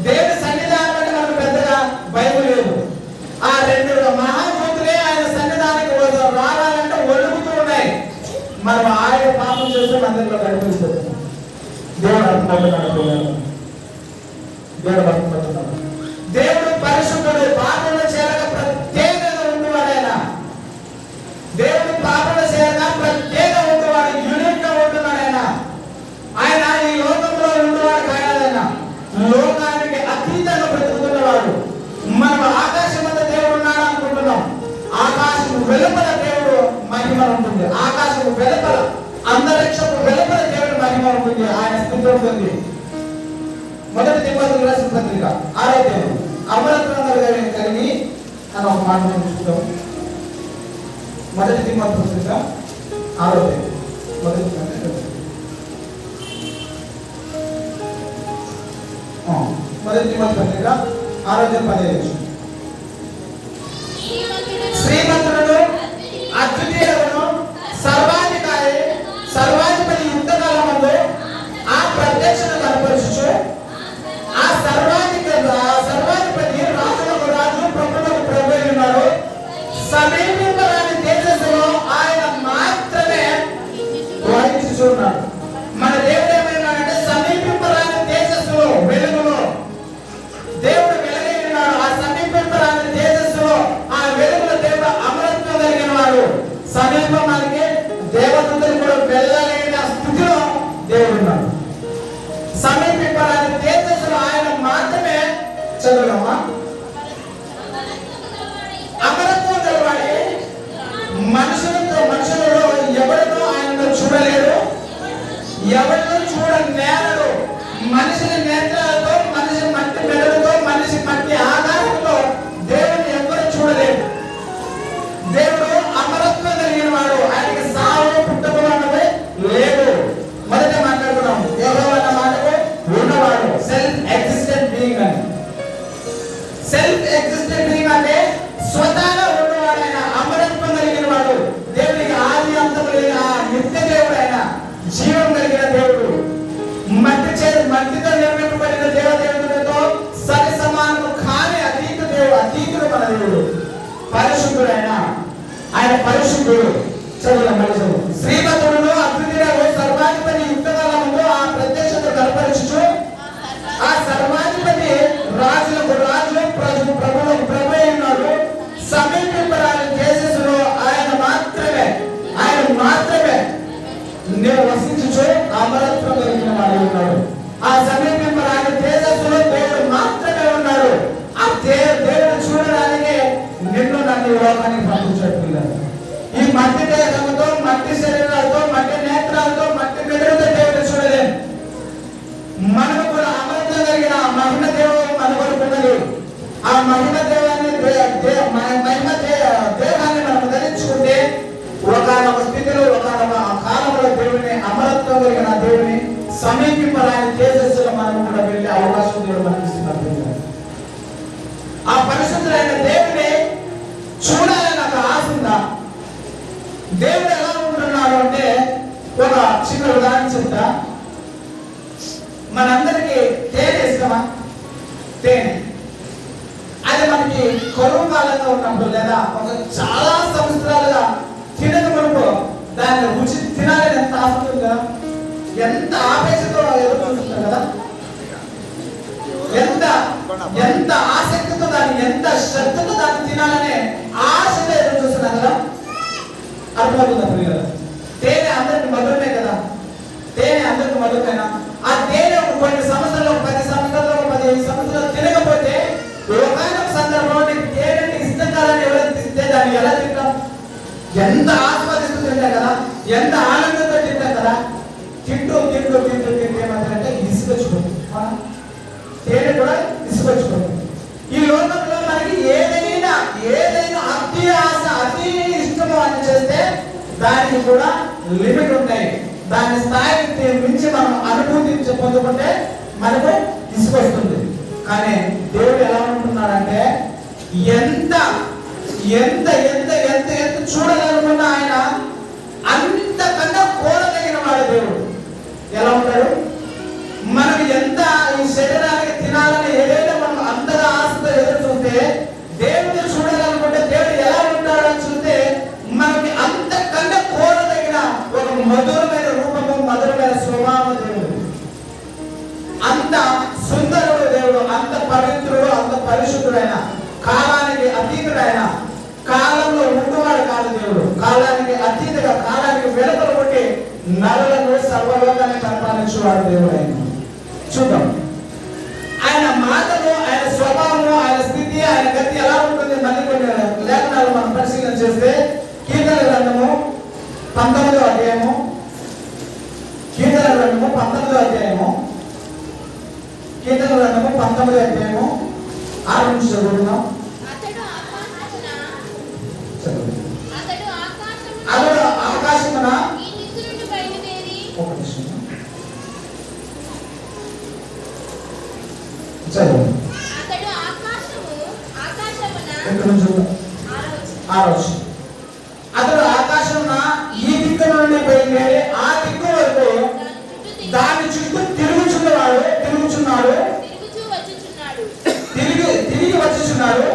దేవుడి సన్నిధానం అంటే మనకు పెద్దగా భయం లేదు. ఆ రెండు మహాదూతలే ఆయన సన్నిధానానికి రావాలంటే వణుకుతూ ఉన్నాయి. మనం ఆయన పాపం చేస్తే మందిరంలో కనిపిస్తుంది. దేవుడు అనుకుంటున్నాడు. దేవుడు పరిశుద్ధుడు. పాపంలో చేరక ప్రత్యేకంగా ఉండేవాడు. ఆయన దేవుడు పాపంలో చేరక ప్రత్యేకంగా ఉండేవాడు. యూనిట్ గా ఉంటున్నాడు. ఆయన ఈ లోకంలో ఉండేవాడు కాయన లోకానికి అతీతంగా బ్రతుకుతున్నవాడు. మనం ఆకాశం అంతా దేవుడు ఉన్నాడు అనుకుంటున్నాం. ఆకాశం వెలుపల దేవుడు మహిమ ఉంటుంది. ఆకాశం వెలుపల, అంతరిక్షపు వెలుపల దేవుడు మహిమ ఉంటుంది. ఆయన స్థితి ఉంటుంది. మొదటి తిమోతికి రాసిన పత్రిక 6వ అధ్యాయం అమరత్వం కలిగి అని ఒక మాట చూద్దాం. మొదటి తిమోతి పత్రిక 6వ అధ్యాయం మొదటి పత్రిక 6వ అధ్యాయం 15. శ్రీమంతుడు అద్వితీయుడు సర్వాధికారి సర్వాధిపతి యుద్ధకాలమందు ఆ ప్రత్యక్షను కనపరచుచు ఆ సర్వాధిపతి రాజులకు రాజు ప్రభువులకు ప్రభువై ఉన్నాడు. సమీపింపరాని తేజస్సులో ఆయన మాత్రమే వాయించుచున్నాడు. మన దేవుడు ఏమైనాడంటే సమీపింపరాని తేజస్సులో, వెలుగులో దేవుడు వెలుగై ఉన్నాడు. ఆ సమీపింపరాని తేజస్సులో, ఆ వెలుగులో దేవుడు అమరత్వం కలిగిన వాడు. సమీపమానికి దేవదూతలు కూడా వెళ్ళలేని ఆ స్థితిలో దేవుడు ఉన్నాడు. సమీపింపరాని తేజస్సులో ఆయన మాత్రమే చదువుదామా అమరత్వం గలవాడి. మనుషులలో ఎవరినో ఆయన చూడలేడు, ఎవరినో చూడనేరడు. మనిషిని నేత్రాలతో, మనిషి మట్టి మెడలతో, మనిషి మట్టి ఆధారంతో దేవుని ఎవరు చూడలేడు. దేవుడు అమరత్వం కలిగిన వాడు. ఆయనకి సావు పుట్టుకలు అన్నది లేదు. మొదట మాట్లాడుకున్నాం. ఆయన పరిశుద్ధుడు. చదువు మళ్ళీ చదువు. శ్రీమంతుడును అద్వితీయుడు సర్వాధిపతి యుక్తకాలములో ఆ ప్రత్యక్షత కనపరచుచు ఆ సర్వాధిపతి రాజులకు రాజు ప్రభువులకు ప్రభు అయినాడు. సమీపింపరాని కేసెస్లో ఆయన మాత్రమే నేను వసించుచు అమరత్వం కలిగిన వాడు ఉన్నాడు. ఆ సమీపింపరాని తేజస్సులో దేవుడు మాత్రమే ఉన్నాడు. ఆ దేవుడు చూడడానికి నిన్ను నన్ను లోకానికి పంపించాడు. ఈ మట్టి దేహంతో, మట్టి శరీరాలతో, మట్టి నేత్రాలతో, మట్టి మెదడుతో దేవుడు చూడలేము. మనకు కూడా అమరత్వం కలిగిన మహిమ దేవుడు మన వరకు ఉన్నది. ఆ మహిమ దేవాన్ని దేహాన్ని మనం ధరించుకుంటే ఒకనొక స్థితిలో ఒకనొక కాలంలో దేవుని అమరత్వం కలిగిన దేవుని సమీపింపరాని తేజస్సులో మనం కూడా వెళ్ళే అవకాశం దేవుడు మనకి ఇస్తున్నారు. ఆ పరిశుద్ధులైన దేవుని చూడాలని నాకు ఆశ ఉందా? దేవుడు ఎలా ఉంటున్నాడు అంటే ఒక చిన్న ఉదాహరణ చెప్తా. మనందరికీ తేనె ఇష్టమా? తేనె అది మనకి కరువు కాలంగా ఉన్నప్పుడు లేదా ఒక చాలా సంవత్సరాలుగా తినక మునుపు దాన్ని రుచి తినాలని ఎంత ఆశ ఉంటుంది కదా, ఎంత ఆపేక్షతో ఎదురు చూస్తుంటారు కదా, ఎంత ఆసక్తితో దాన్ని, ఎంత శ్రద్ధతో దాన్ని తినాలనే ఆశతో ఎదురు చూస్తున్నారు కదా. అర్థమవుతుంది కదా. తేనె అందరికి మధురమే కదా. తేనె అందరికి మధురమేనా? ఆ తేనె కొన్ని సంవత్సరాలు, 10 సంవత్సరాలు, 15 సంవత్సరాలు తినకపోతే ఒక సందర్భంలో నీకు తేనె ఇష్టం కాదని ఎవరైతే తింటే దాన్ని ఎలా తింటాం? ఎంత ఆస్వాదిస్తూ తింటాం కదా, ఎంత ఆనందంతో తింటాం కదా. తింటూ ఏమంటారంటే ఇసుకొచ్చుకుంటుంది. తేనె కూడా ఇసుకొచ్చుకుంటుంది. ఈ లోకంలో మనకి ఏదైనా అతి ఆశ, అతి ఇష్టము అని చేస్తే దానికి కూడా లిమిట్ ఉంటాయి. దాని స్థాయికి మించి మనం అనుభూతి పొందుకుంటే మనకు ఇసుకొస్తుంది. కానీ దేవుడు ఎలా ఉంటున్నాడంటే ఎంత ఎంత ఎంత ఎంత ఎంత చూడాలనుకున్న ఆయన అంతకన్నా కోరదగిన వాడు దేవుడు. ఎలా ఉంటాడు? మనకి ఎంత ఈ శరీరానికి తినాలని ఏదైతే మనం అంతగా ఆశతో ఎదురు చూస్తే దేవుడిని చూడాలనుకుంటే దేవుడు ఎలా ఉంటాడని చూస్తే మనకి అంతకన్నా కోరదగిన ఒక మధురమైన రూపము, మధురమైన స్వభావం దేవుడు. అంత సుందరుడు దేవుడు, అంత పవిత్రుడు, అంత పరిశుద్ధుడైన, కాలానికి అతీతుడైన, కాలంలో ఉంటువాడు కాదు దేవుడు. కాలానికి అతీతుగా, కాలానికి వెలుపల కొట్టి నరులను సర్వలోకాన్ని పరిపాలించేవాడు దేవుడు ఆయన. చూద్దాం ఆయన మాటలు, ఆయన స్వభావము, ఆయన స్థితి, ఆయన గతి ఎలా ఉంటుంది. మళ్ళీ కొన్ని లేఖనాలు మనం పరిశీలన చేస్తే కీర్తన గ్రంథము 19వ అధ్యాయము, కీర్తన గ్రంథము 19వ అధ్యాయము, కీర్తన గ్రంథము 19వ అధ్యాయము 6 నుంచి చదువుతున్నాం. అతడు ఆకాశమున ఒక నిమిషం చదువు. అతడు ఆకాశమున ఈ దిక్కు నుండి బయలుదేరి ఆ దిక్కు వరకు దాని చుట్టూ తిరుగుచున్నాడు, తిరిగి వచ్చుచున్నాడు.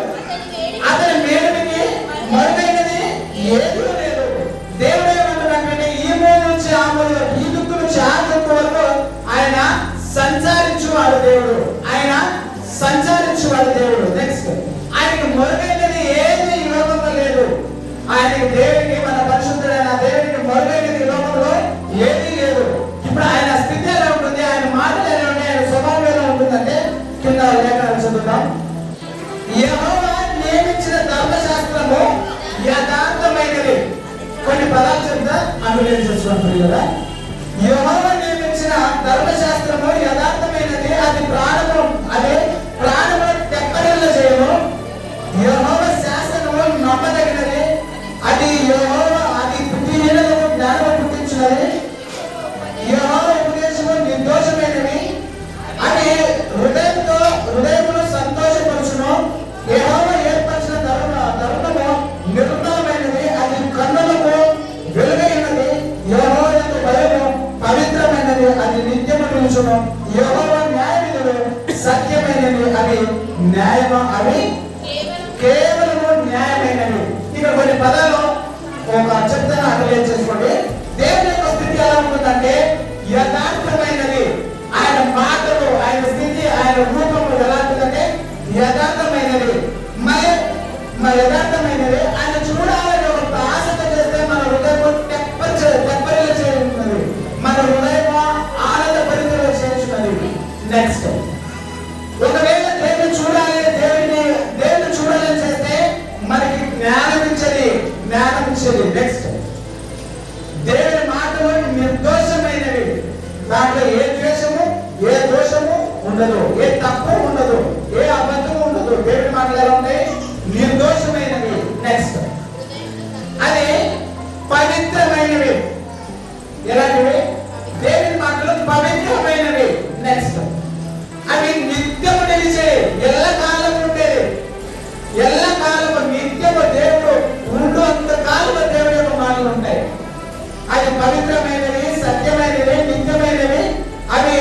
అతని మేలుకి మరుగైనది ఏదీ లేదు. దేవుడు ఏమంటున్నాడంటే ఈ మూల నుంచి ఆ మూల వరకు, ఈ దిక్కు నుంచి ఆ దిక్కు వరకు ఆయన సంచరించువాడు దేవుడు. నెక్స్ట్ ఆయనకి మరుగైనది ఏది ఈ లోకంలో లేదు. ఆయనకి దేవుడికి, మన పరిశుద్ధుడైన దేవుడికి మరుగైనది ఈ లోకంలో ఏదీ లేదు. ఇప్పుడు ఆయన స్థితి ఎలా ఉంటుంది, ఆయన మాటలు ఎలా ఉంటాయి, ఆయన స్వభావం ఎలా ఉంటుందంటే కింద లేఖనాలు చదువుతాం. యెహోవా నియమించిన ధర్మశాస్త్రము యథార్థమైనది. కొన్ని పదాలు చెప్తా అనులేచుకుంటున్నారు కదా. యెహోవా నియమించిన ధర్మశాస్త్రము యథార్థమైనది, అది ప్రాణము తెప్పరిల్ల చేయము. యెహోవా శాసనము నమ్మదగినది, అది బుద్ధిహీనులకు జ్ఞానము పుట్టించినది. యెహోవా ఉపదేశము నిర్దోషమైనది, అది హృదయమును సంతోషపరచును. యెహోవా ఏర్పరిచిన ధర్మము నిర్మలమైనది, అది కన్నులకు వెలుగైనది. యెహోవా యందు భయము పవిత్రమైనది, అది నిత్యము నిలుచును. యెహోవా న్యాయ విధులు సత్యమైనవి, అవి కేవలము న్యాయమైనవి. ఇక్కడ కొన్ని పదాలు ఒక చెప్తాను అర్థం చేసుకోండి. దేవుని యొక్క స్థితి ఎలా ఉంటుందంటే యథార్థమైనది. ఆయన మాటలు, ఆయన స్థితి, ఆయన రూపము ఎలా ఉంటుందంటే యథార్థమైనది. మరి యథార్థమైనది ఆయన చూడాలని ఒక ఆశతో చేస్తే మన హృదయం తెప్పరిల చేస్తున్నది, మన హృదయం ఆనంద పరిధిలో చేస్తున్నది. నెక్స్ట్, ఒకవేళ దేవుని చూడాలి, దేవుని చూడాలని చేస్తే మనకి జ్ఞానం ఇచ్చేది. నెక్స్ట్, దేవుని మాటలు నిర్దోషమైనవి. దాంట్లో ఏ దోషము ఉండదు, ఏ తప్పు ఉండదు, ఏ అబద్ధము ఉండదు. దేవుని మాటలు ఎలా ఉంటాయి? నిర్దోషమైనవి. నెక్స్ట్, అది పవిత్రమైనవి. ఎలాంటివి? దేవుని మాటలు పవిత్రమైనవి. నెక్స్ట్, అవి నిత్యము నిలిచే, ఎల్లకాలం ఉండేది. ఎల్లకాలము నిత్యము దేవుడు ఉండు అంత కాలము దేవుడి యొక్క మాటలు ఉంటాయి. అది పవిత్రమైనవి, సత్యమైనవి, నిత్యమైనవి. అవి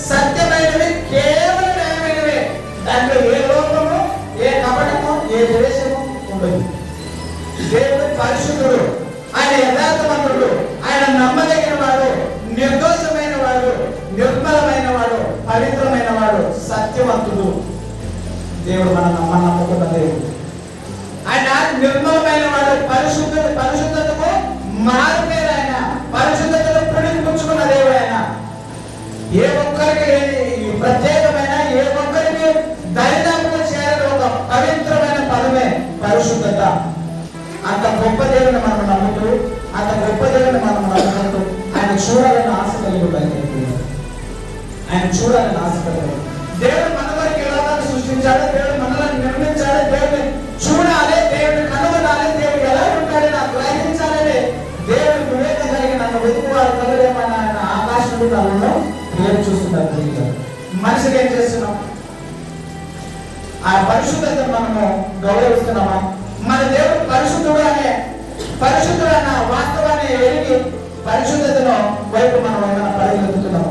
సత్యమైనవి, కేవలం న్యాయమైనవి. దాంట్లో ఏ లోపము, ఏ కపటము, ఏ ద్వేషము ఉండదు. దేవుడు పరిశుద్ధుడు, ఆయన యథార్థవంతుడు, ఆయన నమ్మదగిన వాడు, నిర్దోషమైన వాడు, నిర్మలమైన వాడు, పవిత్రమైన వాడు, సత్యవంతుడు. దేవుడు మన నమ్ముకున్న దేవుడు. ఆయన నిర్మలమైన వాడు, పరిశుద్ధతకు మారుపేరు. ఆయన పరిశుద్ధతను పుణిపుచ్చుకున్న దేవుడు. ఆయన ఏ ఒక్కరికి ప్రత్యేకమైన, ఏ ఒక్కరికి దరిదాపుగా చేరని ఒక పవిత్రమైన పదమే పరిశుద్ధత. అంత గొప్ప దేవుని మనం నమ్ముతూ, అంత గొప్ప దేవుని మనం నమ్ముతూ ఆయన చూడాలని ఆశ కలిగి ఉండాలి. ఆయన చూడాలని ఆశ కలిగి. దేవుడు మన వరకు ఎలాగని సృష్టించాడు, దేవుడు మనల్ని నిర్మించాడు. దేవుడిని చూడాలి, దేవుడిని కనుగొనాలి, దేవుడు ఎలా ఉంటాడని నాకు గ్రహించాలని దేవుడు వివేకం కలిగి నన్ను వెతుకువారు కలరేమని ఆయన ఆకాశంలో నన్ను దేవుడు చూస్తున్నారు. మనిషికి ఏం చేస్తున్నాం? ఆ పరిశుద్ధతను మనము గౌరవిస్తున్నామా? మన దేవుడు పరిశుద్ధుడు అన్న వాస్తవాన్ని ఎరిగి పరిశుద్ధతను వైపు మనం ఏమైనా పరిగెత్తుతున్నాం?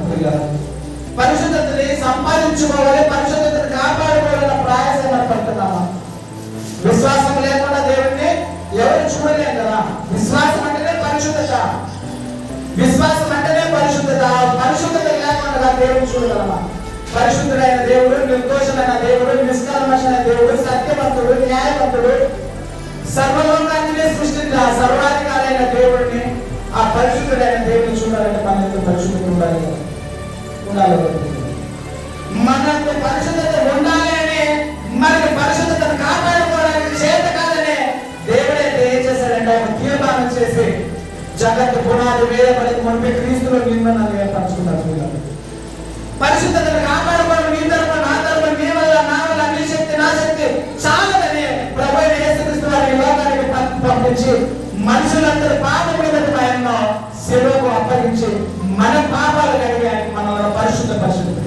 పరిశుద్ధతని సంపాదించుకోవాలి, పరిశుద్ధతను కాపాడుకోవాలన్న ప్రయాసం పడుతున్నామా? విశ్వాసం లేకుండా దేవుడిని ఎవరు చూడలేం కదా. విశ్వాసం అంటేనే పరిశుద్ధత. పరిశుద్ధత లేకుండా దేవుడు చూడగలమా? పరిశుద్ధుడైన దేవుడు, నిర్దోషమైన దేవుడు, నిష్కల్మషమైన దేవుడు, సత్యవంతుడు, న్యాయవంతుడు, సర్వలోకాన్ని సృష్టించిన సర్వాధికారి అయిన దేవుడిని, ఆ పరిశుద్ధుడైన దేవుడిని చూడాలంటే మన యొక్క పరిశుద్ధత ఉండాలి. మనకు పరిశుద్ధత ఉండాలి అని, మనకి పరిశుద్ధతను కాపాడుకోవడానికి చేత కాదని దేవుడే ఏం చేశాడంటే ఒక తీర్మానం చేసి జగత్తు పునాది వేయబడి మునిపి క్రీస్తులో నిన్ను నన్ను ఏర్పరచుకున్నారు. పరిశుద్ధతను కాపాడుకోవడం నీ తరపున, నా తరపున, నీ వల్ల, నా వల్ల, నీ శక్తి, నా శక్తి చాలదని ప్రభువైన యేసుక్రీస్తు వారిని లోకానికి పంపించి మనుషులందరి పాపం మీద ఆయన శిలువకు అప్పగించి మన పాపాలు కలిగి ఆయన మనలో పరిశుద్ధపరిశుద్ధ.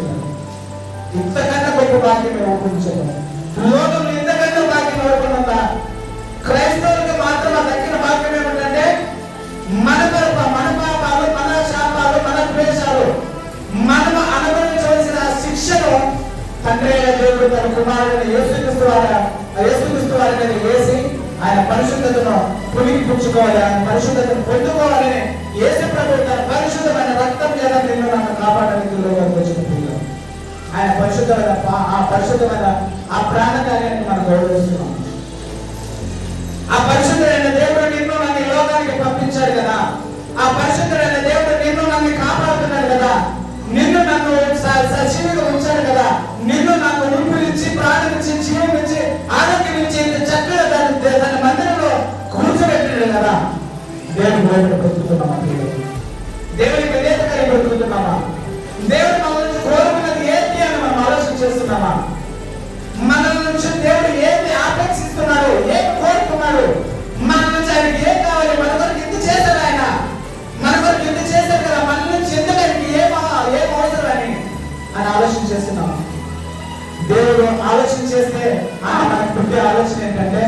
ఇంతకన్నా గొప్ప భాగ్యం ఊహించాము. లోకంలో ఇంతకన్నా భాగ్యం ఎవరుకున్నదా? క్రైస్తవులకు మాత్రం ఆ దక్కిన భాగ్యం ఏమిటంటే మన పాపాలు, మన శాపాలు, మన ద్వేషాలు, మనం అనుభవించవలసిన శిక్షను తండ్రి దేవుడు తన కుమారుని యేసుక్రీస్తు వారి మీద వేసి ఆయన పరిశుద్ధతను పుణికిపుచ్చుకోవాలి, ఆయన పరిశుద్ధతను పొందుకోవాలని యేసు ప్రభువు తన పరిశుద్ధమైన రక్తం చేత నిన్ను నన్ను కాపాడడానికి వచ్చిన ఆయన పరిశుద్ధమైన ఆ ప్రాణత్యాగాన్ని మనం గౌరవిస్తున్నాం. ఆ పరిశుద్ధుడైన దేవుడు నిన్ను నన్ను ఈ లోకానికి పంపించాడు కదా. ఆ పరిశుద్ధుడైన దేవుడు నిన్ను నన్ను కాపాడుతున్నాడు కదా. నిన్ను నన్ను సజీవిగా ఉంచాడు కదా. నిన్ను నన్ను ఊపిరిచ్చి, ప్రాణమిచ్చి, జీవమిచ్చి, ఆరోగ్యం ఇచ్చి చక్కగా దాని మందిరంలో కూర్చోబెట్టాడు కదా. దేవుని వైపు బ్రతుకుతున్నామా? దేవుని విధేయతగా బ్రతుకుతున్నామా? దేవుడు మన నుంచి కోరుకున్నది ఏంటి అని మనం ఆలోచన చేస్తున్నామా? మన నుంచి దేవుడు ఏంటి ఆపేక్షిస్తున్నాడు, ఏం కోరుకున్నాడు, మన నుంచి ఆయనకి ఏం కావాలి, మన కొరకు ఇంత చేశాడు. ఆయన మన కొరకు ఇంత చేశాడు కదా, మన నుంచి ఎందుకు ఏం అవసరం అని ఆలోచన చేస్తున్నామా? దేవుడు ఆలోచన చేస్తే మనకు పుట్టే ఆలోచన ఏంటంటే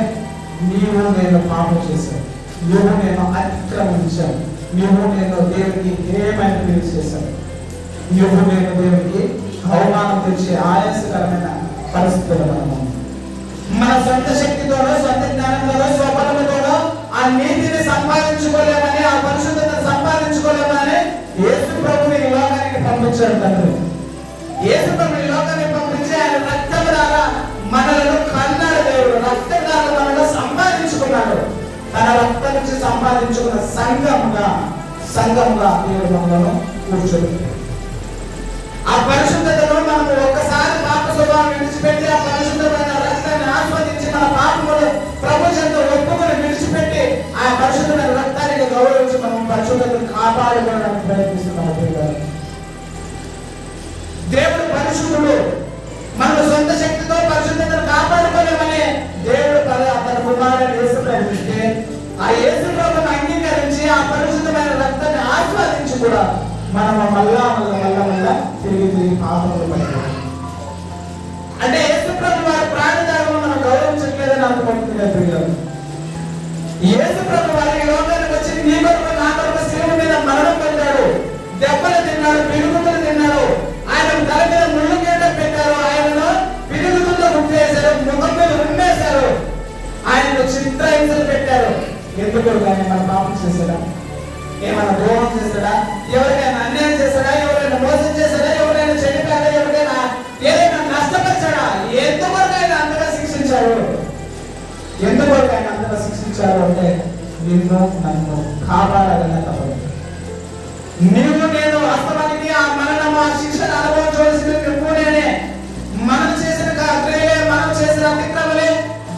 నీవు నేను పాపం చేశాను, నువ్వు నేను అతిక్రమించాను, నువ్వు నేను దేవుడికి ఏమైనా క్రియలు చేశాను, నువ్వు నేను దేవుడికి అవమానం తెచ్చే ఆయాసకరమైన పరిస్థితులు మనము మన సొంత శక్తితోనో, సొంత జ్ఞానంతోనో, స్వబలముతోనో ఆ నీతిని సంపాదించుకోలేమని, ఆ పరిశుద్ధతను సంపాదించుకోలేమని యేసు ప్రభుని ఈ లోకానికి పంపించాడు తండ్రి. యేసు ప్రభుని ఈ లోకానికి పంపించి ఆయన రక్తం ద్వారా మనలను కన్నాడు దేవుడు. రక్తం ద్వారా మనలో సంపాదించుకున్నాడు. తన రక్తం నుంచి సంపాదించుకున్న సంఘముగా దేవుడు మనలను కూర్చోబెట్టాడు. ఆ పరిశుద్ధతను మనం ఒక్కసారి పాప స్వభావం విడిచిపెట్టి ఆ పరిశుద్ధమైన రక్తాన్ని ఆస్వాదించి మన పాపములు ప్రభు చెంత ఒప్పుకొని విడిచిపెట్టి ఆ పరిశుద్ధమైన రక్తానికి గౌరవించి మనం పరిశుద్ధతను కాపాడుకోవడానికి ప్రయత్నిస్తున్నాం. దేవుడు పరిశుద్ధుడు. మన సొంత శక్తితో పరిశుద్ధతను కాపాడుకోలేమని దేవుడు తన కుమారుని యేసు ప్రభువుకి ఆ యేసు ప్రభువును అంగీకరించి ఆ పరిశుద్ధమైన రక్తాన్ని ఆస్వాదించి కూడా మనం మళ్ళా తిరిగి పాపములు పడిపోయాం. అంటే యేసు ప్రభు వారి ప్రాణత్యాగం మనం గౌరవించట్లేదని అర్థమవుతుంది పిల్లలు. యేసు ప్రభు వారి ఈ లోకానికి వచ్చి నీ కొరకు నా కొరకు శిలువ మీద మరణం పొందాడు, దెబ్బలు తిన్నాడు, పిడుగులు తిన్నాడు, ఆయన తల మీద ముళ్ళు గీయడం పెట్టారు, ఆయనను పిడుగులతో ముట్టేశారు, ముఖం మీద ఉమ్మేశారు, ఆయనను చిత్రహింసలు పెట్టారు. ఎందుకు? కానీ మన పాపం చేశాడా? ఏమైనా ద్రోహం చేశాడా? ఎవరికైనా అన్యాయం చేశాడా? ఎవరైనా మోసం చేశాడా? ఎవరైనా చెడిపోయాడా? ఎవరికైనా ఏదైనా నష్టపరిచాడా? ఎందుకొరకు ఆయన అంతగా శిక్షించారు? ఎందుకొరకు ఆయన అంతగా శిక్షించారు అంటే నిన్ను నన్ను కాపాడాలనే తప్పదు. నీవు నేను వాస్తవానికి ఆ మరణము ఆ శిక్షణ అనుభవించవలసింది నువ్వునే. మనం చేసిన క్రియలే, మనం చేసిన అతిక్రమలే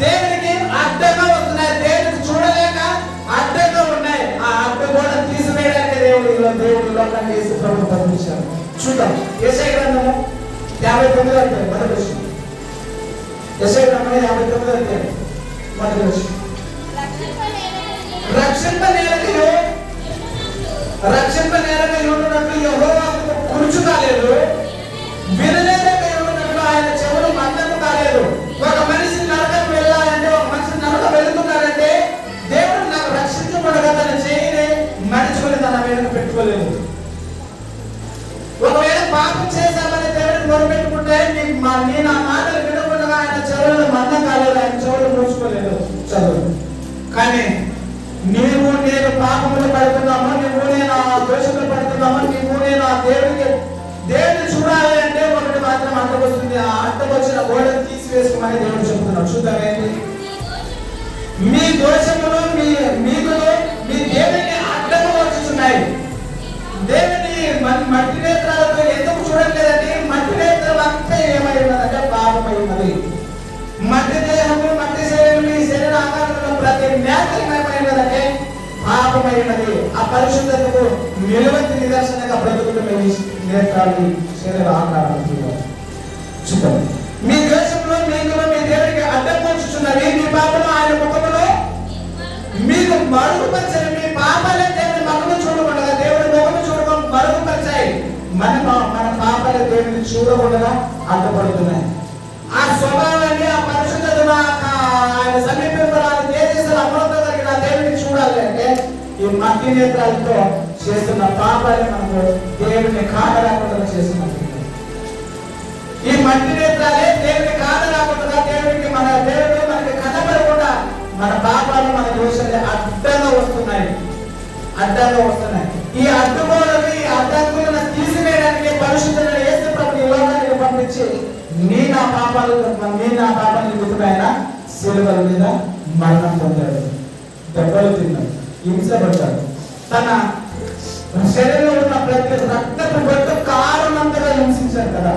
దేవునికి అడ్డంగా వస్తున్నాయి. దేవునికి చూడలేక అడ్డంగా ఉన్నాయి. ఆ అడ్డుగోడ తీసివేయడానికి దేవుడు లోకాన్ని యేసు ప్రభువును పంపించారు. చూద్దాం యెషయా గ్రంథము 59వ అధ్యాయం మొదటి వచనం. యెషయా గ్రంథము 59వ అధ్యాయం మొదటి వచనం. రక్షింపనేరక యుండునట్లు యెహోవాకు కురుచు కాలేదు, వినలేక యుండునట్లు ఆయన చెవులు మందము కాలేదు. ఒక మనిషి నరకం వెళ్ళాలంటే, ఒక మనిషి నరకం వెళుతున్నాడంటే దేవుడు నాకు రక్షించబడగా తన చేయిని మడుచుకొని తన వెనుక పెట్టుకోలేదు. ఒకవేళ పాపం చేశామని దేవుడిని మొరపెట్టుకుంటే నీ నా మాటలు వినకుండా ఆయన చెవులను మందం కాలేదు, ఆయన చెవులు మూసుకోలేదు. చదువు. కానీ నీవు నేను పాపములు పడుతున్నామో, నువ్వు నేను ఆ దోషములు పడుతున్నామో, నువ్వు నేను ఆ దేవుడిని చూడాలి అంటే ఒకటి మాత్రం అడ్డకొస్తుంది. ఆ అడ్డకొచ్చిన గోడను తీసివేసుకోమని దేవుడు చెబుతున్నాడు. చూద్దామేంటి? మీ దోషములు మీకు మీ దేవుని అడ్డము వచ్చుచున్నాయి. దేవుని మట్టి నేత్రాలతో ఎందుకు చూడట్లేదంటే మట్టి నేత్రం అంతా ఏమై ఉన్నదంటే పాపమై ఉన్నది. మట్టి దేహము, మట్టి శరీరం, ఈ శరీర ఆకారంలో ప్రతి నేత్రం ఏమైనదంటే పాపమైనది. ఆ పరిశుద్ధతకు నిలవంతి నిదర్శనంగా బ్రతుకుతున్న నేత్రాలు శరీర ఆకారం చూద్దాం. మీ దేశంలో మీకులో మీ దేవుడికి అడ్డం వచ్చుచున్నవి. మీ పాపలు ఆయన ముఖములో మీకు మరుగుపరిచాయి. మీ పాపాలే దేవుని ముఖము చూడకుండా దేవుడి ముఖము చూడకుండా మరుగుపరిచాయి. మన పాపాలే దేవుడిని చూడకుండా అడ్డపడుతున్నాయి. ఆ స్వభావాన్ని, ఆ పరిశుద్ధతను ఆయన సమీపించడానికి తేజస్సులు అమృత కలిగిన దేవుడిని చూడాలి అంటే ఈ మట్టి నేత్రాలతో చేస్తున్న పాపాన్ని మనకు దేవుడిని కాదరాకుండా చేస్తున్నది. ఈ మట్టి నేత్రాలే దేవుడిని కాదరాకుండా దేవుడికి దేవుడు మనకి కనపడకుండా మన పాపాలు, మన దోషాలు అడ్డంగా వస్తున్నాయి. ఈ అడ్డుగోడని, అడ్డంకులను తీసివేయడానికి పరిశుద్ధులను యేసు ప్రభువుని ఈ లోకానికి పంపించి నీ నా పాపాలు ఆయన శిలువ మీద మరణం పొందాడు, దెబ్బలు తిన్నాడు, హింసపడ్డాడు. తన శరీరంలో ఉన్న ప్రతి రక్తపు బొట్టు కారణంతగా హింసించారు కదా.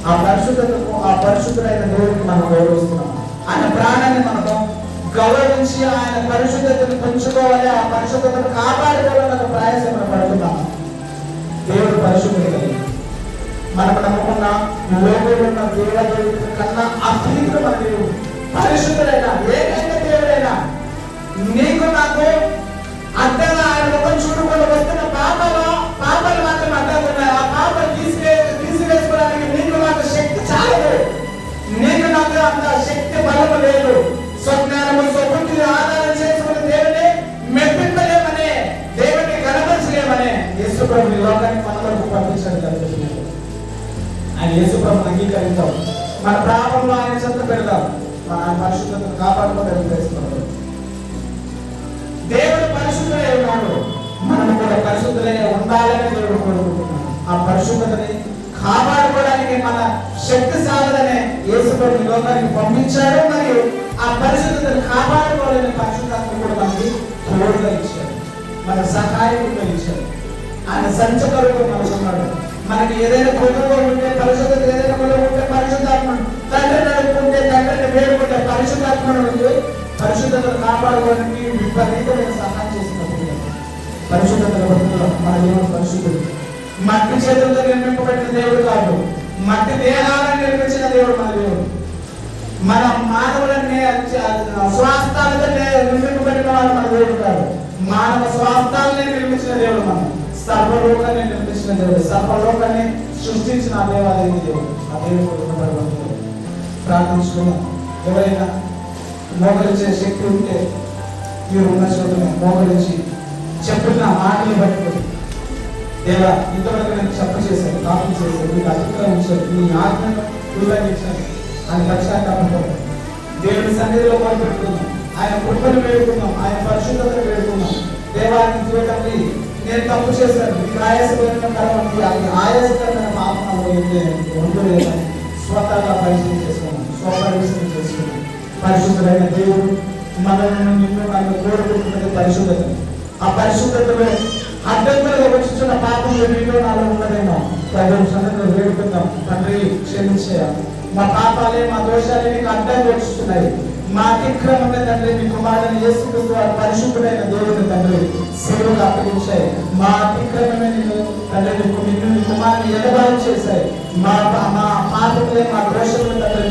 ఆ పరిశుద్ధతకు, ఆ పరిశుద్ధుడైన దేవుడికి మనం గౌరవిస్తున్నాం. ఆయన ప్రాణాన్ని మనకు గౌరవించి ఆయన పరిశుద్ధతను పెంచుకోవాలి, ఆ పరిశుద్ధతను కాపాడుకోవాలని ప్రయాసం పడుతున్నాం. దేవుడు పరిశుద్ధుడు. మనకు నమ్ముకున్న లోకంలో ఉన్న దేవదేవుడి కన్నా అతీతుడు మన దేవుడు. పరిశుద్ధుడైన ఏకైక దేవుడైనా నీకు నాకు అడ్డంగా ఆయన ముఖం చూడకుండా వస్తున్న పాపాలు మాత్రం అడ్డంగా ఉన్నాయి. ఆ పాపాలు తీసివేసుకోవడానికి నీకు నాకు శక్తి చాలదు. నీకు నాకు అంత శక్తి బలము లేదు. స్వజ్ఞానము, స్వబుద్ధిని ఆధారం చేసుకుని దేవుని మెప్పింపలేమనే, దేవుని కనపరచలేమనే యేసు ప్రభువుని లోకానికి మన వరకు పంపించాడు కదా. ఆయన యేసు ప్రభువుని అంగీకరిద్దాం. మన ప్రారంభంలో ఆయన చెంత పెడదాం. మన పరిశుద్ధతను కాపాడుకోవడానికి ప్రయత్నిస్తాం. దేవుడు పరిశుద్ధులై ఉన్నాడు, మనం కూడా పరిశుద్ధులై ఉండాలని దేవుడు కోరుకుంటున్నాడు. ఆ పరిశుద్ధతని కాపాడుకోవడానికి మన శక్తి సాధనే యేసుప్రభు ఈ లోకానికి పంపించాడు. మరియు ఆ పరిశుద్ధతను కాపాడుకోవాలని పరిశుద్ధాత్మ కూడా మనకి తోడుగా ఇచ్చాడు, మన సహాయంగా ఇచ్చాడు. ఆయన సంచకరుడు మనకు ఉన్నాడు. మనకి ఏదైనా కొలువు ఉంటే పరిశుద్ధత, ఏదైనా కొలువు ఉంటే పరిశుద్ధాత్మ, తండ్రి నడుపుకుంటే తండ్రిని వేడుకుంటే పరిశుద్ధాత్మ నుండి పరిశుద్ధతను కాపాడుకోవడానికి విపరీతమైన సహాయం చేసినప్పుడు పరిశుద్ధతల బతుకులో మన దేవుడు పరిశుద్ధుడు. మట్టి చేతులతో నిర్మింపబడిన దేవుడు కాదు, మట్టి దేహాలను నిర్మించిన దేవుడు మన దేవుడు. మన మానవులన్నీ స్వాస్థాలతో నిర్మింపబడిన వాడు మన దేవుడు కాదు, మానవ స్వాస్థాలనే నిర్మించిన దేవుడు. మనం సర్వలోకాన్ని నిర్మించిన దేవుడు, సర్వలోకాన్ని సృష్టించిన ఆ దేవాలయం దేవుడు. ఆ దేవుడు ప్రార్థించుకున్నాం. ఎవరైనా మోకరించే శక్తి ఉంటే మీరు ఉన్న చోటనే మోకరించి చెప్పిన మాటలు పట్టుకొని, దేవా ఇంతవరకు నేను చెప్పు చేశాను, పాపం చేశాను, మీకు అతిక్రమించాను, మీ ఆజ్ఞను ఉల్లంఘించాను అని పశ్చాత్తాపంతో దేవుని సన్నిధిలో మొదలుపెట్టుకున్నాం. ఆయన కృపను వేడుకున్నాం, ఆయన పరిశుద్ధతను వేడుకున్నాం. దేవాన్ని చూడండి, నేను తప్పు చేశాను, మీకు ఆయాసకరమైన కర్మకి ఆయాసకరమైన పాపం ఉండలేదని స్వతహాగా పరిశీలన చేసుకున్నాం, స్వపరిశీలన చేసుకున్నాం. పరిశుద్ధమైన దేవుడు మనల్ని నిన్ను నన్ను కోరుకుంటున్నది పరిశుద్ధత. ఆ పరిశుద్ధతలో అడ్డంకులుగా వచ్చిన పాపం మీలో నాలో ఉన్నదేమో ప్రభు సన్నిధిలో వేడుకుందాం. తండ్రి క్షమించేయ, మా పాపాలే మా దోషాలే నీకు అడ్డంగా వచ్చుతున్నాయి, మా అతిక్రమంగా తండ్రి మీ కుమారుని యేసుక్రీస్తు వారి పరిశుద్ధుడైన దేవుని తండ్రి సేవలు అప్పగించాయి. మా అతిక్రమమే నిన్ను తండ్రి నిన్ను నీ కుమారుని ఎడబాటు చేశాయి. మా పాపములే మా దోషములు తండ్రి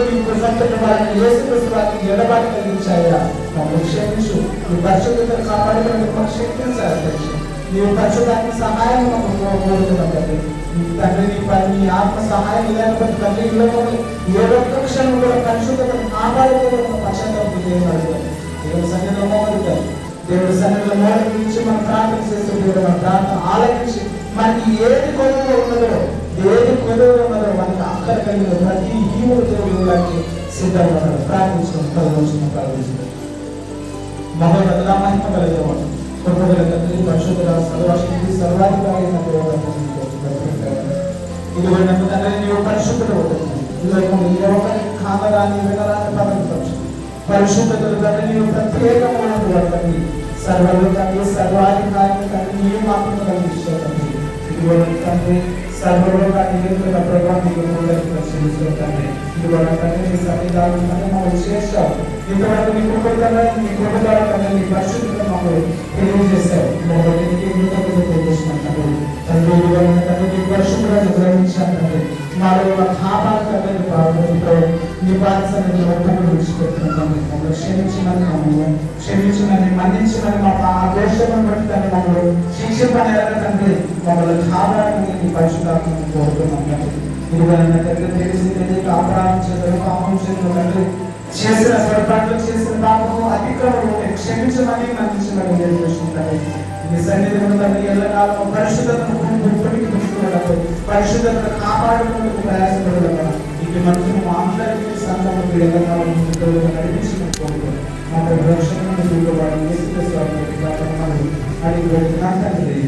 నీకు సంతటి వారిని యేసుక్రీస్తు వారికి ఎడబాటు కలిగించాయా. మమ్మల్ని క్షమించు, నీ పరిశుద్ధతను కాపాడుకునేందుకు మాకు శక్తిని సహకరించు. నీవు పరిశుద్ధాత్మ సహాయం మాకు కోరుతున్నాం తండ్రి. తండ్రి నీ ఆత్మ సహాయం లేకపోతే తండ్రి ఇంట్లో ఏ ఒక్క క్షణం కూడా పరిశుద్ధతను కాపాడుకోవడం పశ్చాత్తాపం చేయగలదు. దేవుడి సన్నిధిలో మోకరిద్దాం. దేవుడి సన్నిధిలో మోకరించి మనం ప్రార్థన చేస్తూ దేవుడు మన ప్రార్థన ఆలకించి మనకి ఏది కొలువులో ఉన్నదో మనకి అక్కర కలిగిన ప్రతి ఈవుడు దేవుడు ఇవ్వడానికి సిద్ధంగా ఉన్నాడు. ప్రార్థించడం ప్రార్థించడం మహోన్నత మహిమ కలిగేవాడు కృపగల తండ్రి పరిశుద్ధ సర్వశక్తి సర్వాధికారి ఇదిగో నన్ను తండ్రి నీవు పరిశుద్ధుడు ఏ ఒక్కరి కామరాన్ని వినరాన్ని పదవి పరిశుద్ధతలు తండ్రి నీవు ప్రత్యేకమైన తండ్రి సర్వలోకాన్ని సర్వాధికారిని తండ్రి నీవు మాత్రం కలిగిస్తావు తండ్రి. ఇదిగో తండ్రి సర్వలోకాన్ని ఎదుర్కొన్న ప్రభావం పరిశీలిస్తావు తండ్రి. ఇదిగో తండ్రి నీ సన్నిధానం మమ్మల్ని చేస్తావు. ఇంతవరకు నీ కృపగా తండ్రి నీ పరిశుద్ధత మాకు తెలియజేశావు. తండ్రి నీ పరిశుభ్రాన్ని గ్రహించాను తండ్రి. మాలో పాపాలు తండ్రి బాగుంతో నీ బాధ్యతను ఒక్కరు విడిచిపెడుతున్నాం. మమ్మల్ని క్షమించమని మన్నించమని మా దోషాలను బట్టి తండ్రి మమ్మల్ని శిక్షింపని తండ్రి మమ్మల్ని కాపాడమని నీ పరిశుద్ధాత్మను కోరుతున్నాం తండ్రి. ఇదిగోనైనా తండ్రి తెలిసి తెలియక అపరాధం చేతులు పాపం చేతులు తండ్రి చేసిన పొరపాట్లు చేసిన పాపము అతిక్రమము క్షమించమని మన్నించమని నేర్చుకుంటారు. మీ సన్నిధిలో తండ్రి ఎల్లకాలం పరిశుద్ధతను పరిశుద్ధతను కాపాడుకుంటూ ప్రయాసపడగలరా. ఇది మనసును అందరికీ సంఘముకు ఎల్లకాలం నడిపించిన మా రక్షణ వాడిని అడిగి తండ్రి